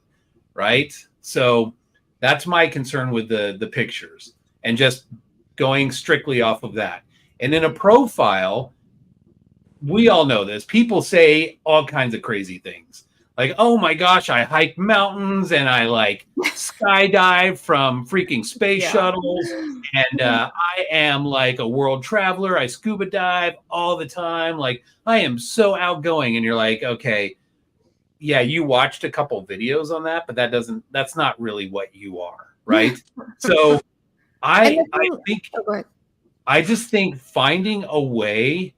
Right? So that's my concern with the pictures, and just going strictly off of that. And in a profile, we all know this. People say all kinds of crazy things. Like, oh my gosh, I hike mountains, and I like skydive from freaking space shuttles. And I am like a world traveler. I scuba dive all the time. Like, I am so outgoing. And you're like, okay, yeah, you watched a couple videos on that, but that's not really what you are. Right. So I just think finding a way,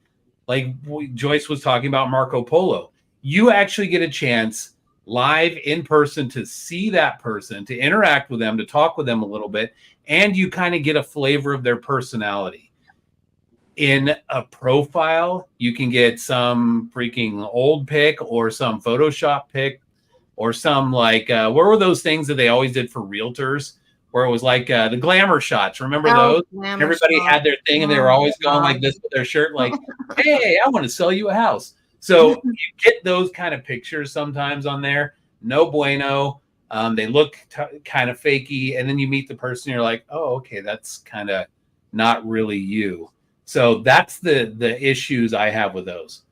like Joyce was talking about Marco Polo, you actually get a chance live in person to see that person, to interact with them, to talk with them a little bit, and you kind of get a flavor of their personality. In a profile, you can get some freaking old pic or some Photoshop pic or some like what were those things that they always did for realtors where it was like the glamour shots? Remember those? Everybody had their thing and they were always going like this with their shirt, like, hey, I want to sell you a house. So you get those kind of pictures sometimes on there. No bueno. They look kind of fakey, and then you meet the person, you're like, oh, okay, that's kind of not really you. So that's the issues I have with those.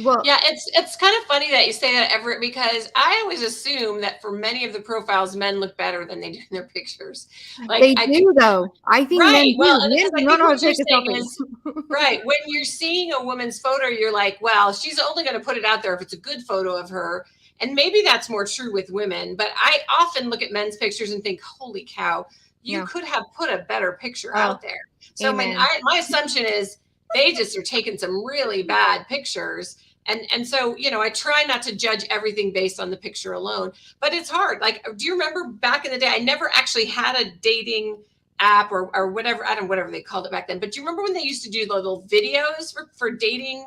Well, yeah, it's kind of funny that you say that, Everett, because I always assume that for many of the profiles, men look better than they do in their pictures. Like they do, though. I think right. Men do. Well, Men I don't know how what to you're take a saying selfie. is right. When you're seeing a woman's photo, you're like, well, she's only going to put it out there if it's a good photo of her. And maybe that's more true with women. But I often look at men's pictures and think, holy cow, you could have put a better picture out there. So my assumption is they just are taking some really bad pictures. And so, you know, I try not to judge everything based on the picture alone, but it's hard. Like, do you remember back in the day, I never actually had a dating app or whatever, I don't know, whatever they called it back then. But do you remember when they used to do little videos for dating?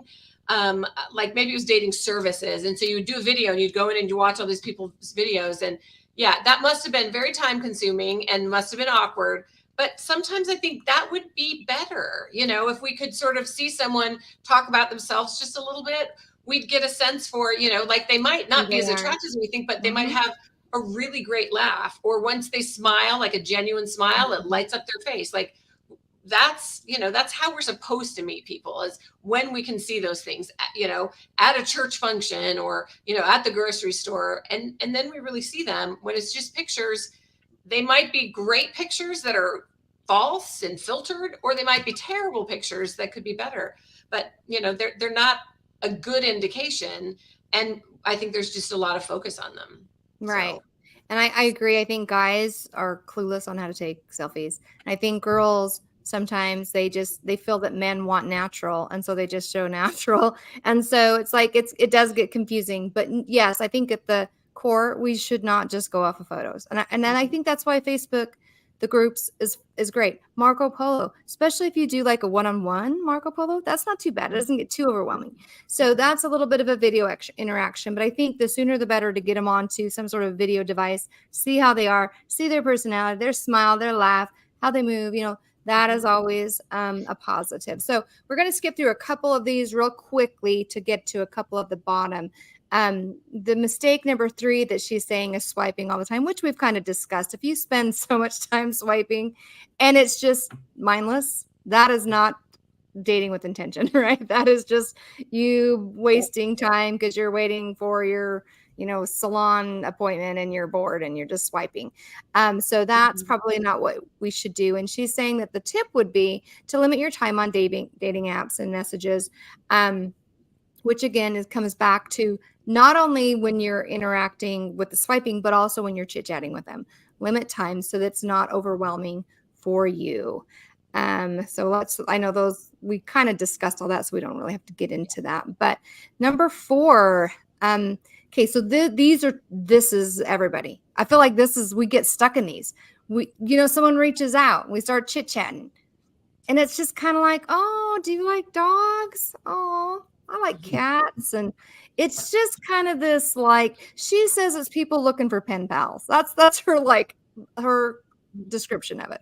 Like maybe it was dating services. And so you would do a video and you'd go in and you watch all these people's videos. And yeah, that must have been very time consuming and must have been awkward. But sometimes I think that would be better. You know, if we could sort of see someone talk about themselves just a little bit, we'd get a sense for, you know, like they might not be as attractive as we think, but they might have a really great laugh. Or once they smile, like a genuine smile, it lights up their face. Like that's, you know, that's how we're supposed to meet people, is when we can see those things, you know, at a church function or, you know, at the grocery store. And then we really see them. When it's just pictures, they might be great pictures that are false and filtered, or they might be terrible pictures that could be better. But, you know, they're not a good indication. And I think there's just a lot of focus on them. Right. So. And I agree. I think guys are clueless on how to take selfies. And I think girls sometimes they feel that men want natural, and so they just show natural. And so it's like it does get confusing. But yes, I think at the core we should not just go off of photos. And then I think that's why Facebook, the groups is great. Marco Polo, especially if you do like a one-on-one Marco Polo, that's not too bad. It doesn't get too overwhelming. So that's a little bit of a video interaction. But I think the sooner the better to get them onto some sort of video device, see how they are, see their personality, their smile, their laugh, how they move, you know, that is always a positive. So we're going to skip through a couple of these real quickly to get to a couple of the bottom. The mistake number 3 that she's saying is swiping all the time, which we've kind of discussed. If you spend so much time swiping and it's just mindless, that is not dating with intention, right? That is just you wasting time because you're waiting for your, you know, salon appointment and you're bored and you're just swiping. So that's probably not what we should do. And she's saying that the tip would be to limit your time on dating apps and messages, which again comes back to not only when you're interacting with the swiping, but also when you're chit-chatting with them. Limit time so that's not overwhelming for you. So I know those, we kind of discussed all that, so we don't really have to get into that. But number 4, okay, so this is everybody. I feel like we get stuck in these. Someone reaches out, we start chit-chatting. And it's just kind of like, oh, do you like dogs? Oh, I like cats. And it's just kind of this, like, she says it's people looking for pen pals. That's her, like, her description of it.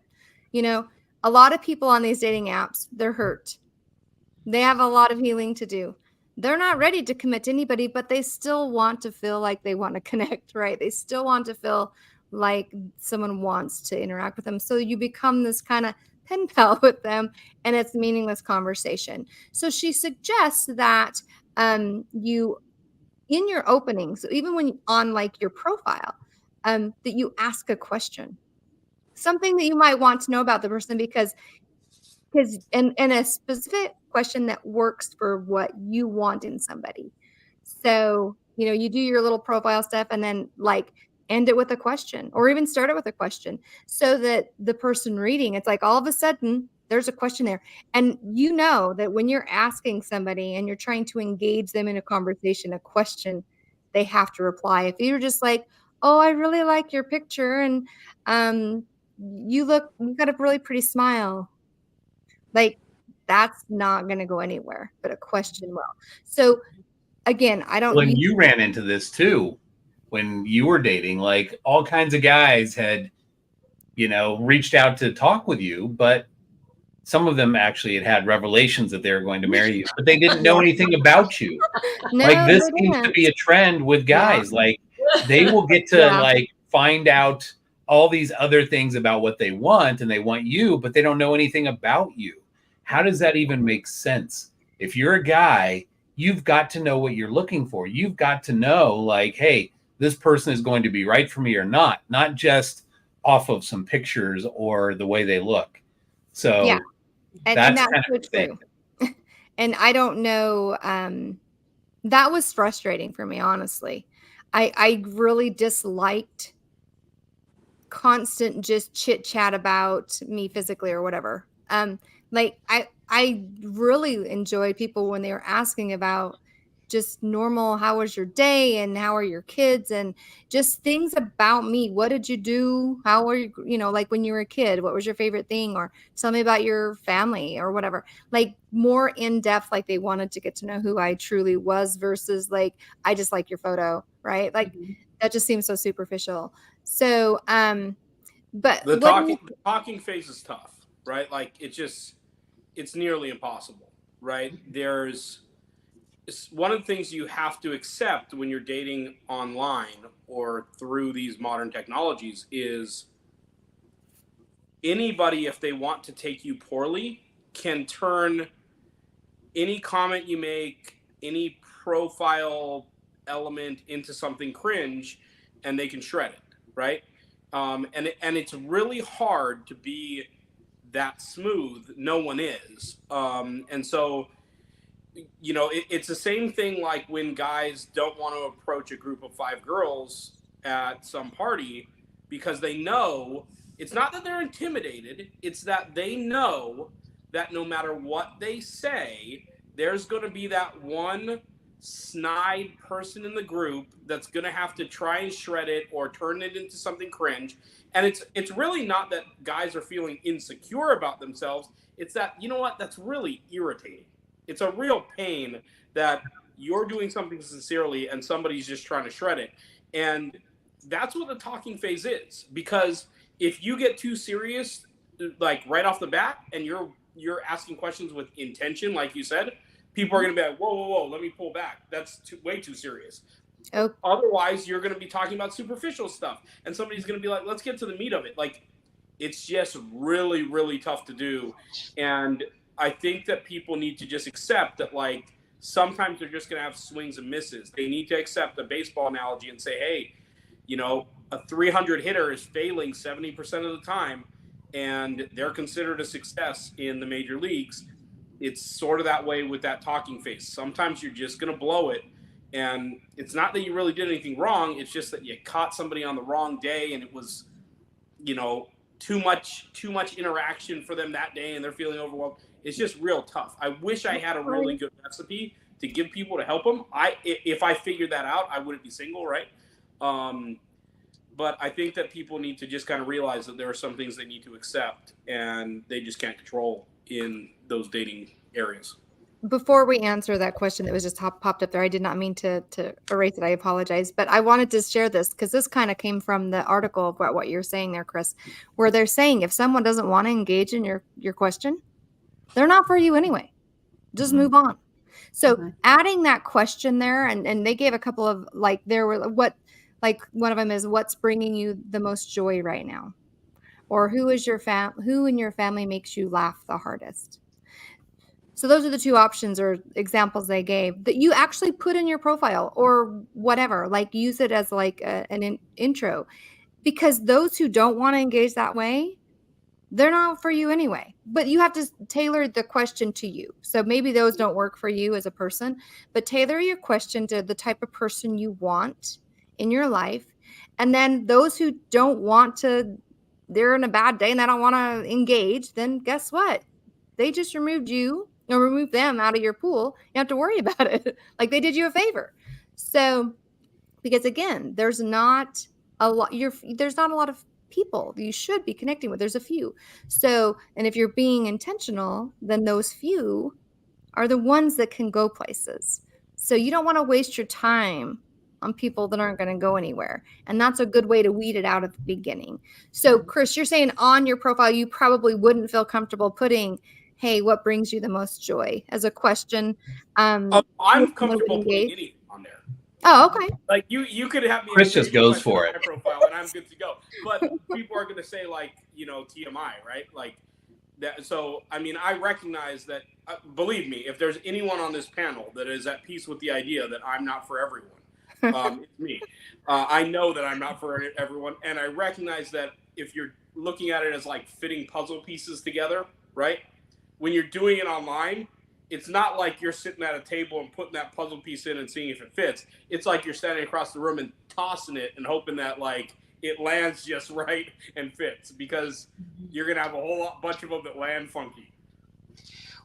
You know, a lot of people on these dating apps, they're hurt. They have a lot of healing to do. They're not ready to commit to anybody, but they still want to feel like they want to connect, right? They still want to feel like someone wants to interact with them. So you become this kind of pen pal with them, and it's meaningless conversation. So she suggests that you, in your opening, so even when on like your profile, that you ask a question, something that you might want to know about the person, because and a specific question that works for what you want in somebody. So, you know, you do your little profile stuff and then like end it with a question, or even start it with a question, so that the person reading, it's like all of a sudden there's a question there. And you know that when you're asking somebody and you're trying to engage them in a conversation, a question, they have to reply. If you're just like, oh, I really like your picture, and you got a really pretty smile, like that's not going to go anywhere, but a question will. So again, When you ran into this too, when you were dating, like all kinds of guys had, reached out to talk with you, but some of them actually had revelations that they were going to marry you, but they didn't know anything about you. No, Like this they seems to didn't. be a trend with guys. Yeah. Like they will get to like find out all these other things about what they want, and they want you, but they don't know anything about you. How does that even make sense? If you're a guy, you've got to know what you're looking for. You've got to know, like, hey, this person is going to be right for me or not just off of some pictures or the way they look. So yeah, and that's kind so true. And I don't know, that was frustrating for me, honestly. I really disliked constant just chit chat about me physically or whatever. Like I really enjoyed people when they were asking about just normal, how was your day and how are your kids, and just things about me. What did you do? How are you, like when you were a kid, what was your favorite thing? Or tell me about your family or whatever. Like more in depth, like they wanted to get to know who I truly was versus like, I just like your photo, right? Like that just seems so superficial. So, but the talking phase is tough, right? Like it's nearly impossible, right? It's one of the things you have to accept when you're dating online or through these modern technologies is anybody, if they want to take you poorly, can turn any comment you make, any profile element into something cringe, and they can shred it, right? And it's really hard to be that smooth. No one is, and so it's the same thing like when guys don't want to approach a group of 5 girls at some party because they know it's not that they're intimidated, it's that they know that no matter what they say, there's going to be that one snide person in the group that's going to have to try and shred it or turn it into something cringe. And it's really not that guys are feeling insecure about themselves. It's that, you know what, that's really irritating. It's a real pain that you're doing something sincerely and somebody's just trying to shred it. And that's what the talking phase is. Because if you get too serious, like right off the bat, and you're asking questions with intention, like you said, people are going to be like, whoa, let me pull back. That's way too serious. Oh. Otherwise, you're going to be talking about superficial stuff. And somebody's going to be like, let's get to the meat of it. Like, it's just really, really tough to do. And I think that people need to just accept that, like, sometimes they're just going to have swings and misses. They need to accept the baseball analogy and say, hey, a 300 hitter is failing 70% of the time, and they're considered a success in the major leagues. It's sort of that way with that talking phase. Sometimes you're just going to blow it, and it's not that you really did anything wrong. It's just that you caught somebody on the wrong day, and it was, too much interaction for them that day, and they're feeling overwhelmed. It's just real tough. I wish I had a really good recipe to give people to help them. If I figured that out, I wouldn't be single, right? But I think that people need to just kind of realize that there are some things they need to accept, and they just can't control in those dating areas. Before we answer that question that was just popped up there, I did not mean to erase it. I apologize. But I wanted to share this because this kind of came from the article about what you're saying there, Chris, where they're saying if someone doesn't want to engage in your question, they're not for you anyway. Just move on. So adding that question there, and they gave a couple of, like, there were one of them is, what's bringing you the most joy right now? Or who in your family makes you laugh the hardest? So those are the two options or examples they gave that you actually put in your profile or whatever, like use it as like an intro, because those who don't want to engage that way, they're not for you anyway. But you have to tailor the question to you. So maybe those don't work for you as a person, but tailor your question to the type of person you want in your life. And then those who don't want to, they're in a bad day and they don't want to engage, then guess what? They just removed you or removed them out of your pool. You have to worry about it. Like they did you a favor. So, because again, there's not a lot of people you should be connecting with. There's a few. So, and if you're being intentional, then those few are the ones that can go places. So you don't want to waste your time on people that aren't going to go anywhere. And that's a good way to weed it out at the beginning. So, Chris, you're saying on your profile, you probably wouldn't feel comfortable putting, hey, what brings you the most joy as a question. I'm comfortable putting anything on there. Oh, okay. Like you could have me. Chris just goes for it. My profile, and I'm good to go. But people are going to say like, TMI, right? Like that. So I mean, I recognize that. Believe me, if there's anyone on this panel that is at peace with the idea that I'm not for everyone, it's me. I know that I'm not for everyone, and I recognize that if you're looking at it as like fitting puzzle pieces together, right? When you're doing it online, it's not like you're sitting at a table and putting that puzzle piece in and seeing if it fits. It's like you're standing across the room and tossing it and hoping that like it lands just right and fits, because you're going to have a whole bunch of them that land funky.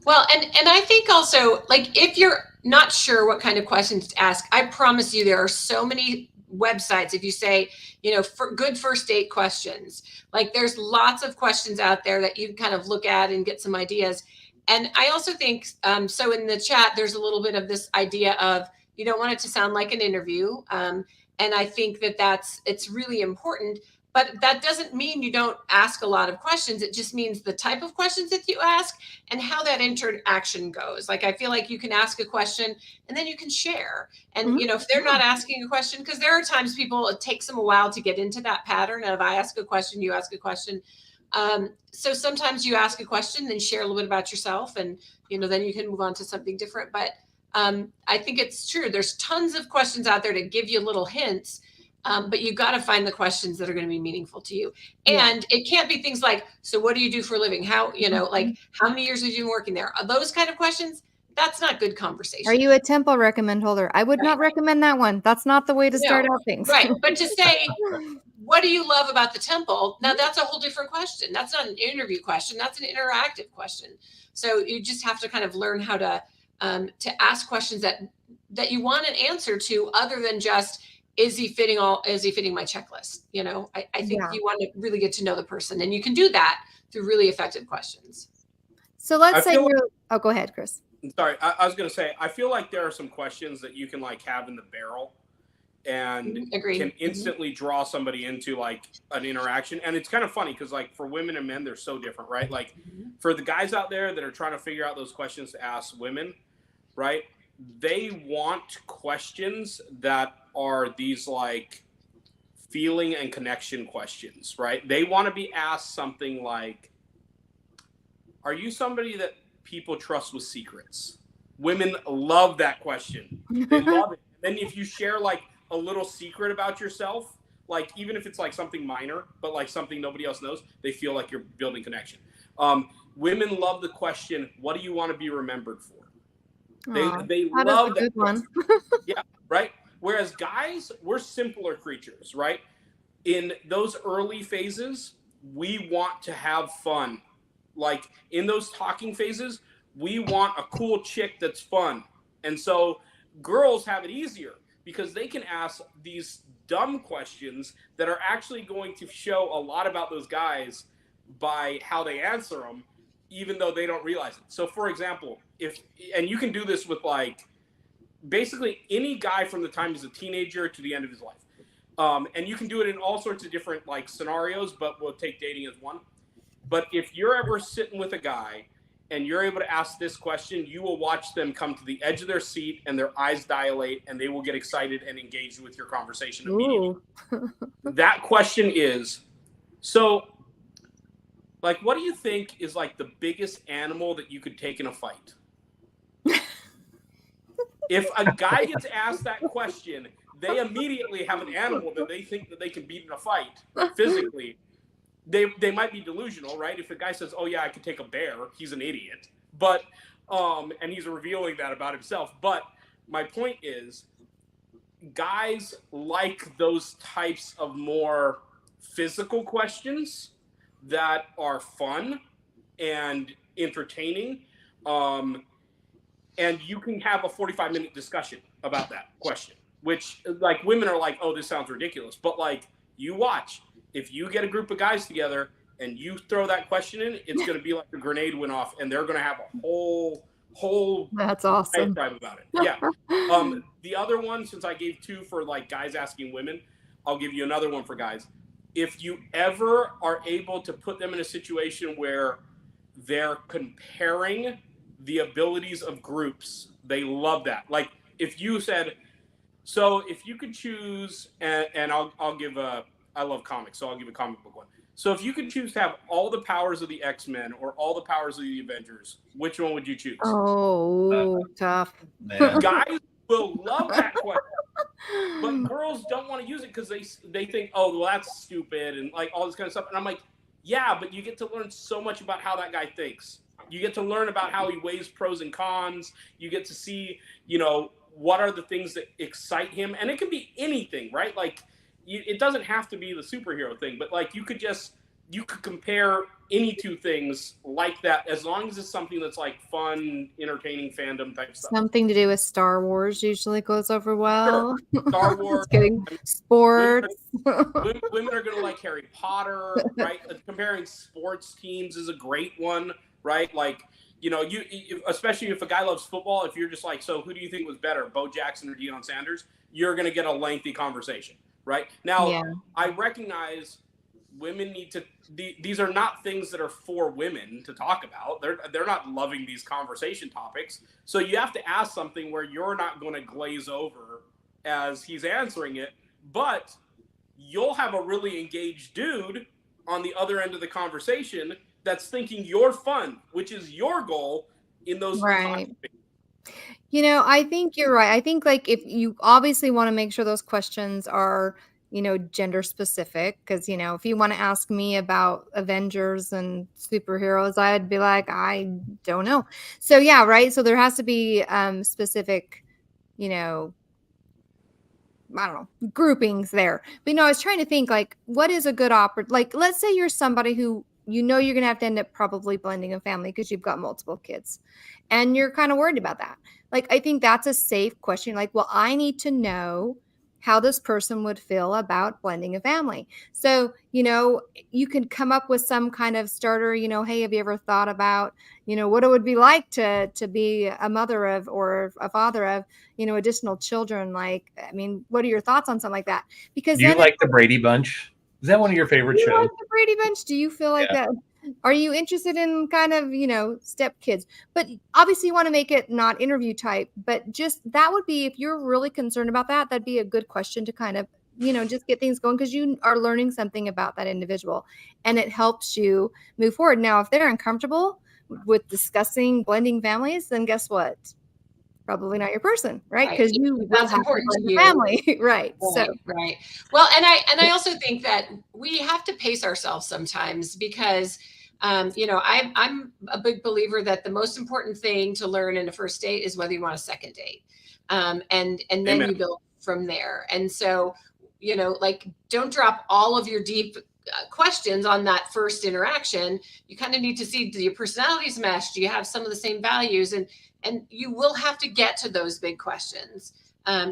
Well, and I think also, like, if you're not sure what kind of questions to ask, I promise you there are so many websites. If you say, for good first date questions, like there's lots of questions out there that you can kind of look at and get some ideas. And I also think, so in the chat, there's a little bit of this idea of you don't want it to sound like an interview. And I think it's really important. But that doesn't mean you don't ask a lot of questions. It just means the type of questions that you ask and how that interaction goes. Like, I feel like you can ask a question and then you can share. And, if they're not asking a question, because there are times it takes them a while to get into that pattern of I ask a question, you ask a question. So sometimes you ask a question, then share a little bit about yourself, and, then you can move on to something different. But I think it's true. There's tons of questions out there to give you little hints. But you got to find the questions that are going to be meaningful to you. And it can't be things like, so what do you do for a living? How, like how many years have you been working there? Those kind of questions, that's not good conversation. Are you a Temple recommend holder? I would not recommend that one. That's not the way to start out things. Right. But to say, what do you love about the temple? Now that's a whole different question. That's not an interview question. That's an interactive question. So you just have to kind of learn how to ask questions that you want an answer to, other than just, is he fitting my checklist? I think you want to really get to know the person, and you can do that through really effective questions. So let's say go ahead, Chris. Sorry. I was going to say, I feel like there are some questions that you can like have in the barrel and can instantly draw somebody into like an interaction. And it's kind of funny because like for women and men, they're so different, right? Like for the guys out there that are trying to figure out those questions to ask women, right? They want questions that are these like feeling and connection questions, right? They want to be asked something like, are you somebody that people trust with secrets? Women love that question. They love it. Then if you share like a little secret about yourself, like even if it's like something minor, but like something nobody else knows, they feel like you're building connection. Women love the question, what do you want to be remembered for? They love that one. Yeah, right? Whereas guys, we're simpler creatures, right? In those early phases, we want to have fun. Like in those talking phases, we want a cool chick that's fun. And so girls have it easier because they can ask these dumb questions that are actually going to show a lot about those guys by how they answer them, even though they don't realize it. So for example, and you can do this with like basically any guy from the time he's a teenager to the end of his life. And you can do it in all sorts of different like scenarios, but we'll take dating as one. But if you're ever sitting with a guy and you're able to ask this question, you will watch them come to the edge of their seat and their eyes dilate and they will get excited and engaged with your conversation immediately. That question is, so like, what do you think is like the biggest animal that you could take in a fight? If a guy gets asked that question, they immediately have an animal that they think that they can beat in a fight physically. They might be delusional, right? If a guy says, "Oh yeah, I could take a bear," he's an idiot. But and he's revealing that about himself. But my point is, guys like those types of more physical questions that are fun and entertaining. And you can have a 45-minute discussion about that question, which like women are like, oh, this sounds ridiculous. But like you watch, if you get a group of guys together and you throw that question in, it's going to be like a grenade went off and they're going to have a whole That's awesome diatribe about it. Yeah. The other one, since I gave 2 for like guys asking women, I'll give you another one for guys. If you ever are able to put them in a situation where they're comparing the abilities of groups, they love that. Like if you said, so if you could choose, and I'll give I love comics, so I'll give a comic book one. So if you could choose to have all the powers of the X-Men or all the powers of the Avengers, which one would you choose? Oh, tough. Man. Guys will love that question, but girls don't want to use it because they think, oh, well, that's stupid and like all this kind of stuff. And I'm like, yeah, but you get to learn so much about how that guy thinks. You get to learn about how he weighs pros and cons. You get to see, what are the things that excite him. And it can be anything, right? Like, it doesn't have to be the superhero thing, but like you could compare any 2 things like that as long as it's something that's like fun, entertaining fandom type stuff. Something to do with Star Wars usually goes over well. Sure. Star Wars. Just kidding. Sports. Women are going to like Harry Potter, right? Comparing sports teams is a great one, right? Like, especially if a guy loves football, if you're just like, so who do you think was better, Bo Jackson or Deion Sanders? You're going to get a lengthy conversation, right? Now, yeah. I recognize women need to, these are not things that are for women to talk about. They're not loving these conversation topics. So you have to ask something where you're not going to glaze over as he's answering it, but you'll have a really engaged dude on the other end of the conversation that's thinking you're fun, which is your goal in those right. I think you're right. I think like if you obviously want to make sure those questions are, gender specific, because, if you want to ask me about Avengers and superheroes, I'd be like, I don't know. So yeah, right. So there has to be specific, I don't know, groupings there. But I was trying to think like, what is a good like, let's say you're somebody who, you're going to have to end up probably blending a family because you've got multiple kids and you're kind of worried about that. Like, I think that's a safe question. Like, well, I need to know how this person would feel about blending a family. So, you can come up with some kind of starter, hey, have you ever thought about, what it would be like to be a mother of or a father of, additional children? Like, I mean, what are your thoughts on something like that? Because do you like the Brady Bunch? Is that one of your favorite shows? Like the Brady Bunch? Do you feel like that? Are you interested in kind of, step kids? But obviously you want to make it not interview type, but just that would be, if you're really concerned about that, that'd be a good question to kind of, just get things going because you are learning something about that individual and it helps you move forward. Now, if they're uncomfortable with discussing blending families, then guess what? Probably not your person, right? Because that's important to you, family, right? So right. Well, and I also think that we have to pace ourselves sometimes because, I'm a big believer that the most important thing to learn in a first date is whether you want a second date, and then Amen. You build from there. And so, like, don't drop all of your deep questions on that first interaction. You kind of need to see, do your personalities mesh? Do you have some of the same values? And you will have to get to those big questions.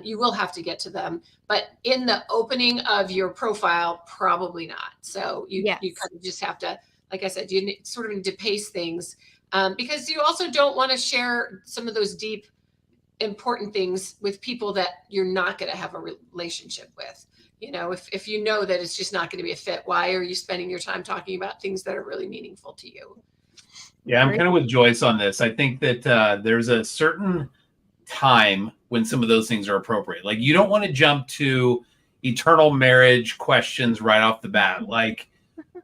You will have to get to them, but in the opening of your profile, probably not. So you kind of just have to, like I said, you sort of need to pace things because you also don't want to share some of those deep, important things with people that you're not going to have a relationship with. If you know that it's just not going to be a fit, why are you spending your time talking about things that are really meaningful to you? Yeah, I'm kind of with Joyce on this. I think that there's a certain time when some of those things are appropriate. Like, you don't want to jump to eternal marriage questions right off the bat. Like,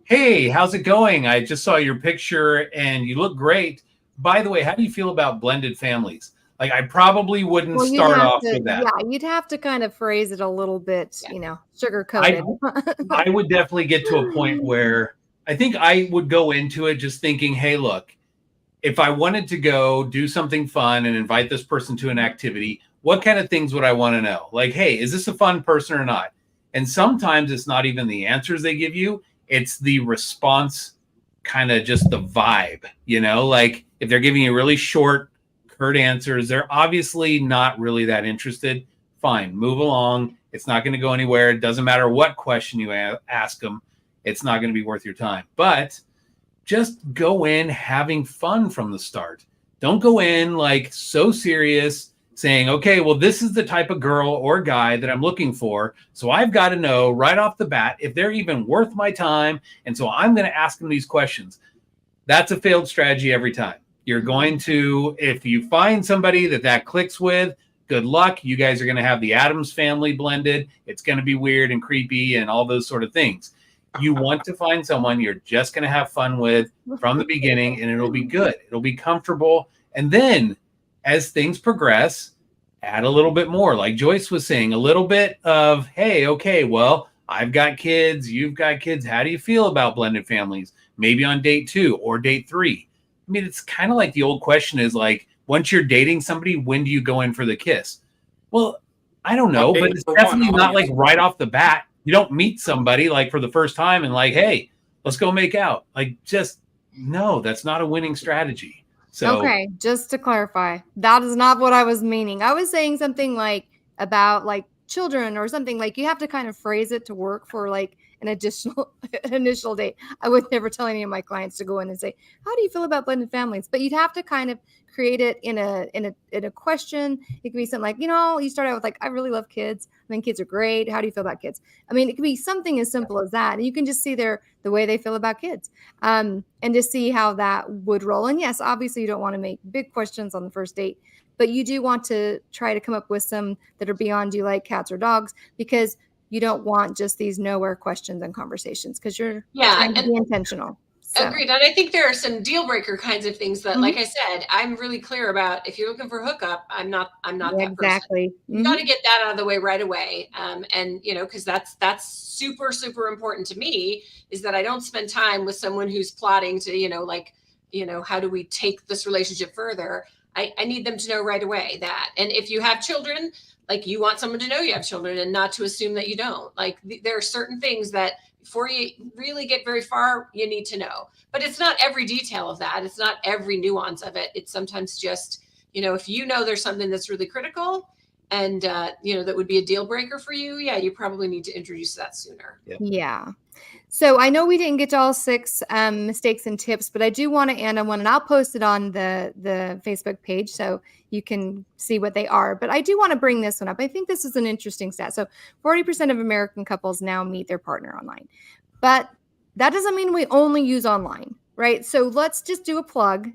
hey, how's it going? I just saw your picture and you look great. By the way, how do you feel about blended families? Like, I probably wouldn't start off with that. Yeah, you'd have to kind of phrase it a little bit, sugar-coated. I would definitely get to a point where I think I would go into it just thinking, hey, look, if I wanted to go do something fun and invite this person to an activity, what kind of things would I want to know? Like, hey, is this a fun person or not? And sometimes it's not even the answers they give you. It's the response kind of just the vibe, like if they're giving you really short, curt answers, they're obviously not really that interested. Fine, move along. It's not going to go anywhere. It doesn't matter what question you ask them. It's not going to be worth your time. But just go in having fun from the start. Don't go in like so serious saying, okay, well, this is the type of girl or guy that I'm looking for. So I've got to know right off the bat if they're even worth my time. And so I'm going to ask them these questions. That's a failed strategy every time. You're going to, if you find somebody that clicks with, good luck. You guys are going to have the Addams family blended. It's going to be weird and creepy and all those sort of things. You want to find someone you're just going to have fun with from the beginning, and it'll be good. It'll be comfortable. And then as things progress, add a little bit more. Like Joyce was saying, a little bit of, hey, okay, well, I've got kids. You've got kids. How do you feel about blended families? Maybe on date 2 or date 3. I mean, it's kind of like the old question is like, once you're dating somebody, when do you go in for the kiss? Well, I don't know, but it's definitely not like right off the bat. You don't meet somebody like for the first time and like, hey, let's go make out. Like, just no, that's not a winning strategy. So, okay, just to clarify, that is not what I was meaning. I was saying something like about like children or something. Like you have to kind of phrase it to work for like an initial date. I would never tell any of my clients to go in and say, how do you feel about blended families? But you'd have to kind of create it in a question. It could be something like, you start out with like, I really love kids. I mean, kids are great. How do you feel about kids? I mean, it could be something as simple as that. And you can just see the way they feel about kids, and to see how that would roll. And yes, obviously you don't want to make big questions on the first date, but you do want to try to come up with some that are beyond, do you like cats or dogs? Because you don't want just these nowhere questions and conversations, because you're trying to be intentional. So. Agreed. And I think there are some deal breaker kinds of things that, like I said, I'm really clear about. If you're looking for hookup, I'm not that exactly. person. You got to get that out of the way right away. And because that's super, super important to me, is that I don't spend time with someone who's plotting to, how do we take this relationship further? I need them to know right away that. And if you have children, like you want someone to know you have children and not to assume that you don't. Like there are certain things that before you really get very far, you need to know. But it's not every detail of that. It's not every nuance of it. It's sometimes just, if there's something that's really critical and, that would be a deal breaker for you. Yeah, you probably need to introduce that sooner. Yeah. So I know we didn't get to all 6 mistakes and tips, but I do want to end on one, and I'll post it on the Facebook page so you can see what they are. But I do want to bring this one up. I think this is an interesting stat. So 40% of American couples now meet their partner online, but that doesn't mean we only use online, right? So let's just do a plug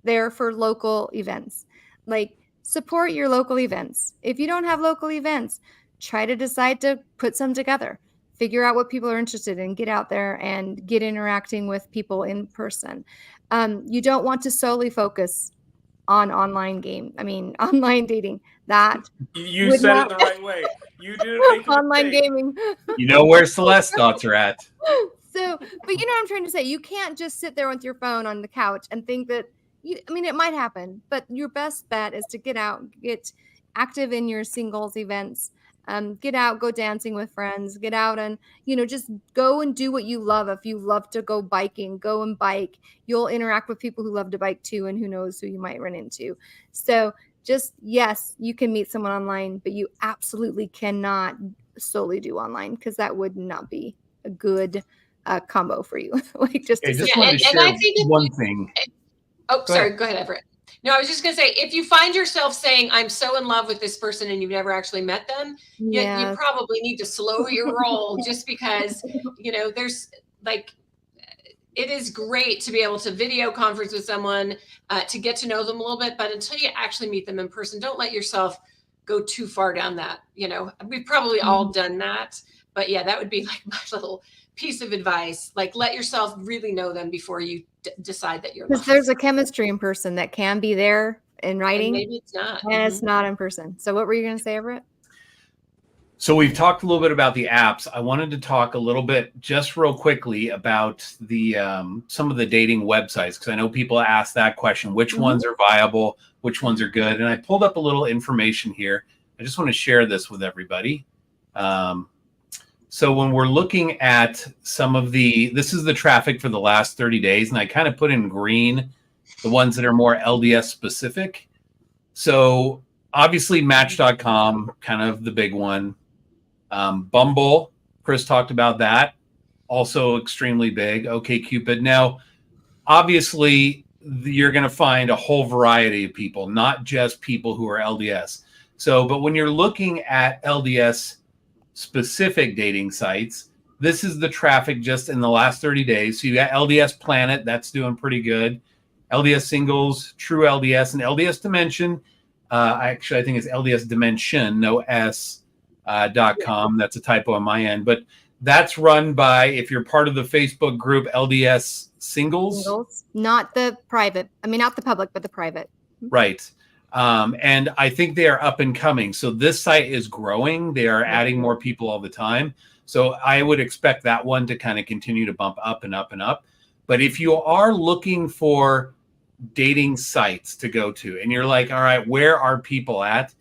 there for local events. Like support your local events. If you don't have local events, try to decide to put some together. Figure out what people are interested in, get out there and get interacting with people in person. You don't want to solely focus on online dating. That you said it the right way. You didn't make online gaming. You know where Celeste's thoughts are at. So, but you know what I'm trying to say? You can't just sit there with your phone on the couch and think that, it might happen, but your best bet is to get out, get active in your singles events. Get out, go dancing with friends, get out and, just go and do what you love. If you love to go biking, go and bike. You'll interact with people who love to bike too, and who knows who you might run into. So yes, you can meet someone online, but you absolutely cannot solely do online, because that would not be a good combo for you. Wanted to share one thing. Go ahead, Everett. No, I was just going to say, if you find yourself saying, I'm so in love with this person and you've never actually met them, you probably need to slow your roll, just because, there's like, it is great to be able to video conference with someone, to get to know them a little bit. But until you actually meet them in person, don't let yourself go too far down that. We've probably all done that. But yeah, that would be like my little piece of advice. Like, let yourself really know them before you decide that you're. Because there's a chemistry in person that can be there in writing. And maybe it's not. And it's not in person. So what were you going to say, Everett? So we've talked a little bit about the apps. I wanted to talk a little bit, just real quickly, about the some of the dating websites, because I know people ask that question: which ones are viable, which ones are good? And I pulled up a little information here. I just want to share this with everybody. So when we're looking at this is the traffic for the last 30 days, and I kind of put in green the ones that are more LDS specific. So obviously Match.com, kind of the big one. Bumble, Chris talked about that, also extremely big. OkCupid. Now, obviously, you're going to find a whole variety of people, not just people who are LDS. So, but when you're looking at LDS specific dating sites, this is the traffic just in the last 30 days. So you got LDS Planet, that's doing pretty good. LDS Singles, True LDS, and LDS Dimension. Actually, I think it's LDS Dimension, no S, .com. That's a typo on my end. But that's run by, if you're part of the Facebook group, LDS Singles. Not the private. I mean, not the public, but the private. Right. And I think they are up and coming. So this site is growing. They are adding more people all the time. So I would expect that one to kind of continue to bump up and up and up. But if you are looking for dating sites to go to and you're like, all right, where are people at?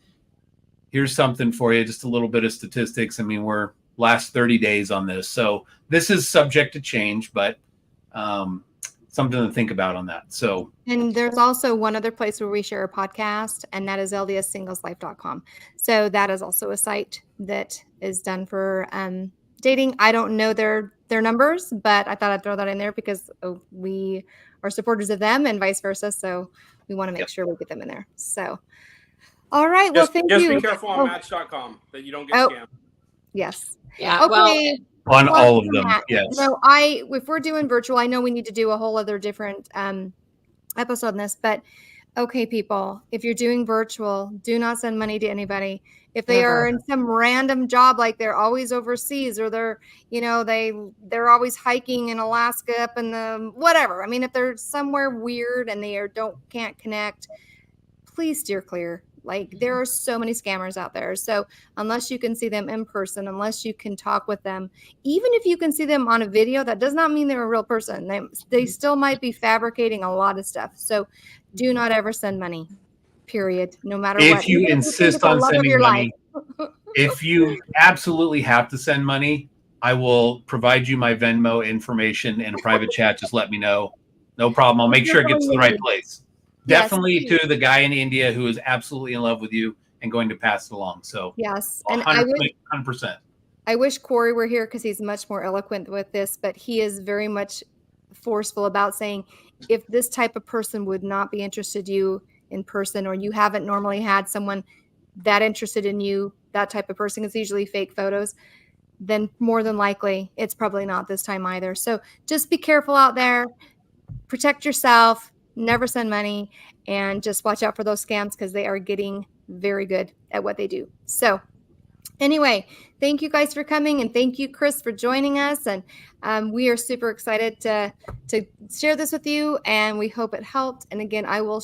Here's something for you, just a little bit of statistics. I mean, we're last 30 days on this. So this is subject to change, but something to think about on that. So, and there's also one other place where we share a podcast, and that is ldssingleslife.com. So that is also a site that is done for dating. I don't know their numbers, but I thought I'd throw that in there because we are supporters of them and vice versa. So we want to make sure we get them in there. So, all right. Well, thank you. Just be careful on Match.com that you don't get scammed. Yes. Yeah. Okay. On all of them, yes. So if we're doing virtual, I know we need to do a whole other different episode on this, but okay, people, if you're doing virtual, do not send money to anybody. If they are in some random job, like they're always overseas, or they're always hiking in Alaska up in the whatever. I mean, if they're somewhere weird and they can't connect, please steer clear. Like, there are so many scammers out there. So unless you can see them in person, unless you can talk with them, even if you can see them on a video, that does not mean they're a real person. They still might be fabricating a lot of stuff. So do not ever send money, period, no matter what. If you insist on sending money, if you absolutely have to send money, I will provide you my Venmo information in a private chat. Just let me know. No problem. I'll make sure it gets to the right place. Definitely to the guy in India who is absolutely in love with you and going to pass it along. So yes, 100%. I wish Corey were here because he's much more eloquent with this, but he is very much forceful about saying, if this type of person would not be interested in you in person, or you haven't normally had someone that interested in you, that type of person, it's usually fake photos, then more than likely it's probably not this time either. So just be careful out there, protect yourself. Never send money, and just watch out for those scams because they are getting very good at what they do. So anyway, thank you guys for coming, and thank you, Chris, for joining us. And we are super excited to share this with you, and we hope it helped. And again, I will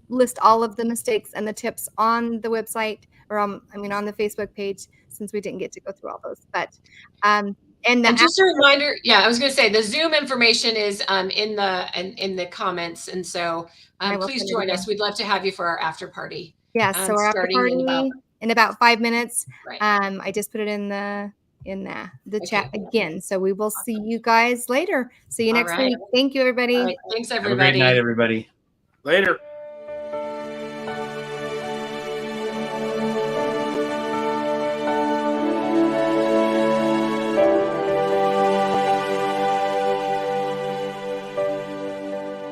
list all of the mistakes and the tips on the website, or on the Facebook page, since we didn't get to go through all those. But and just a reminder, I was going to say the Zoom information is in the comments, and so please join us. We'd love to have you for our after party. Yes, so our after party in about 5 minutes. Right. I just put it in the chat again. So we will see you guys later. See you next week. Thank you, everybody. All right. Thanks, everybody. Have a great night, everybody. Later.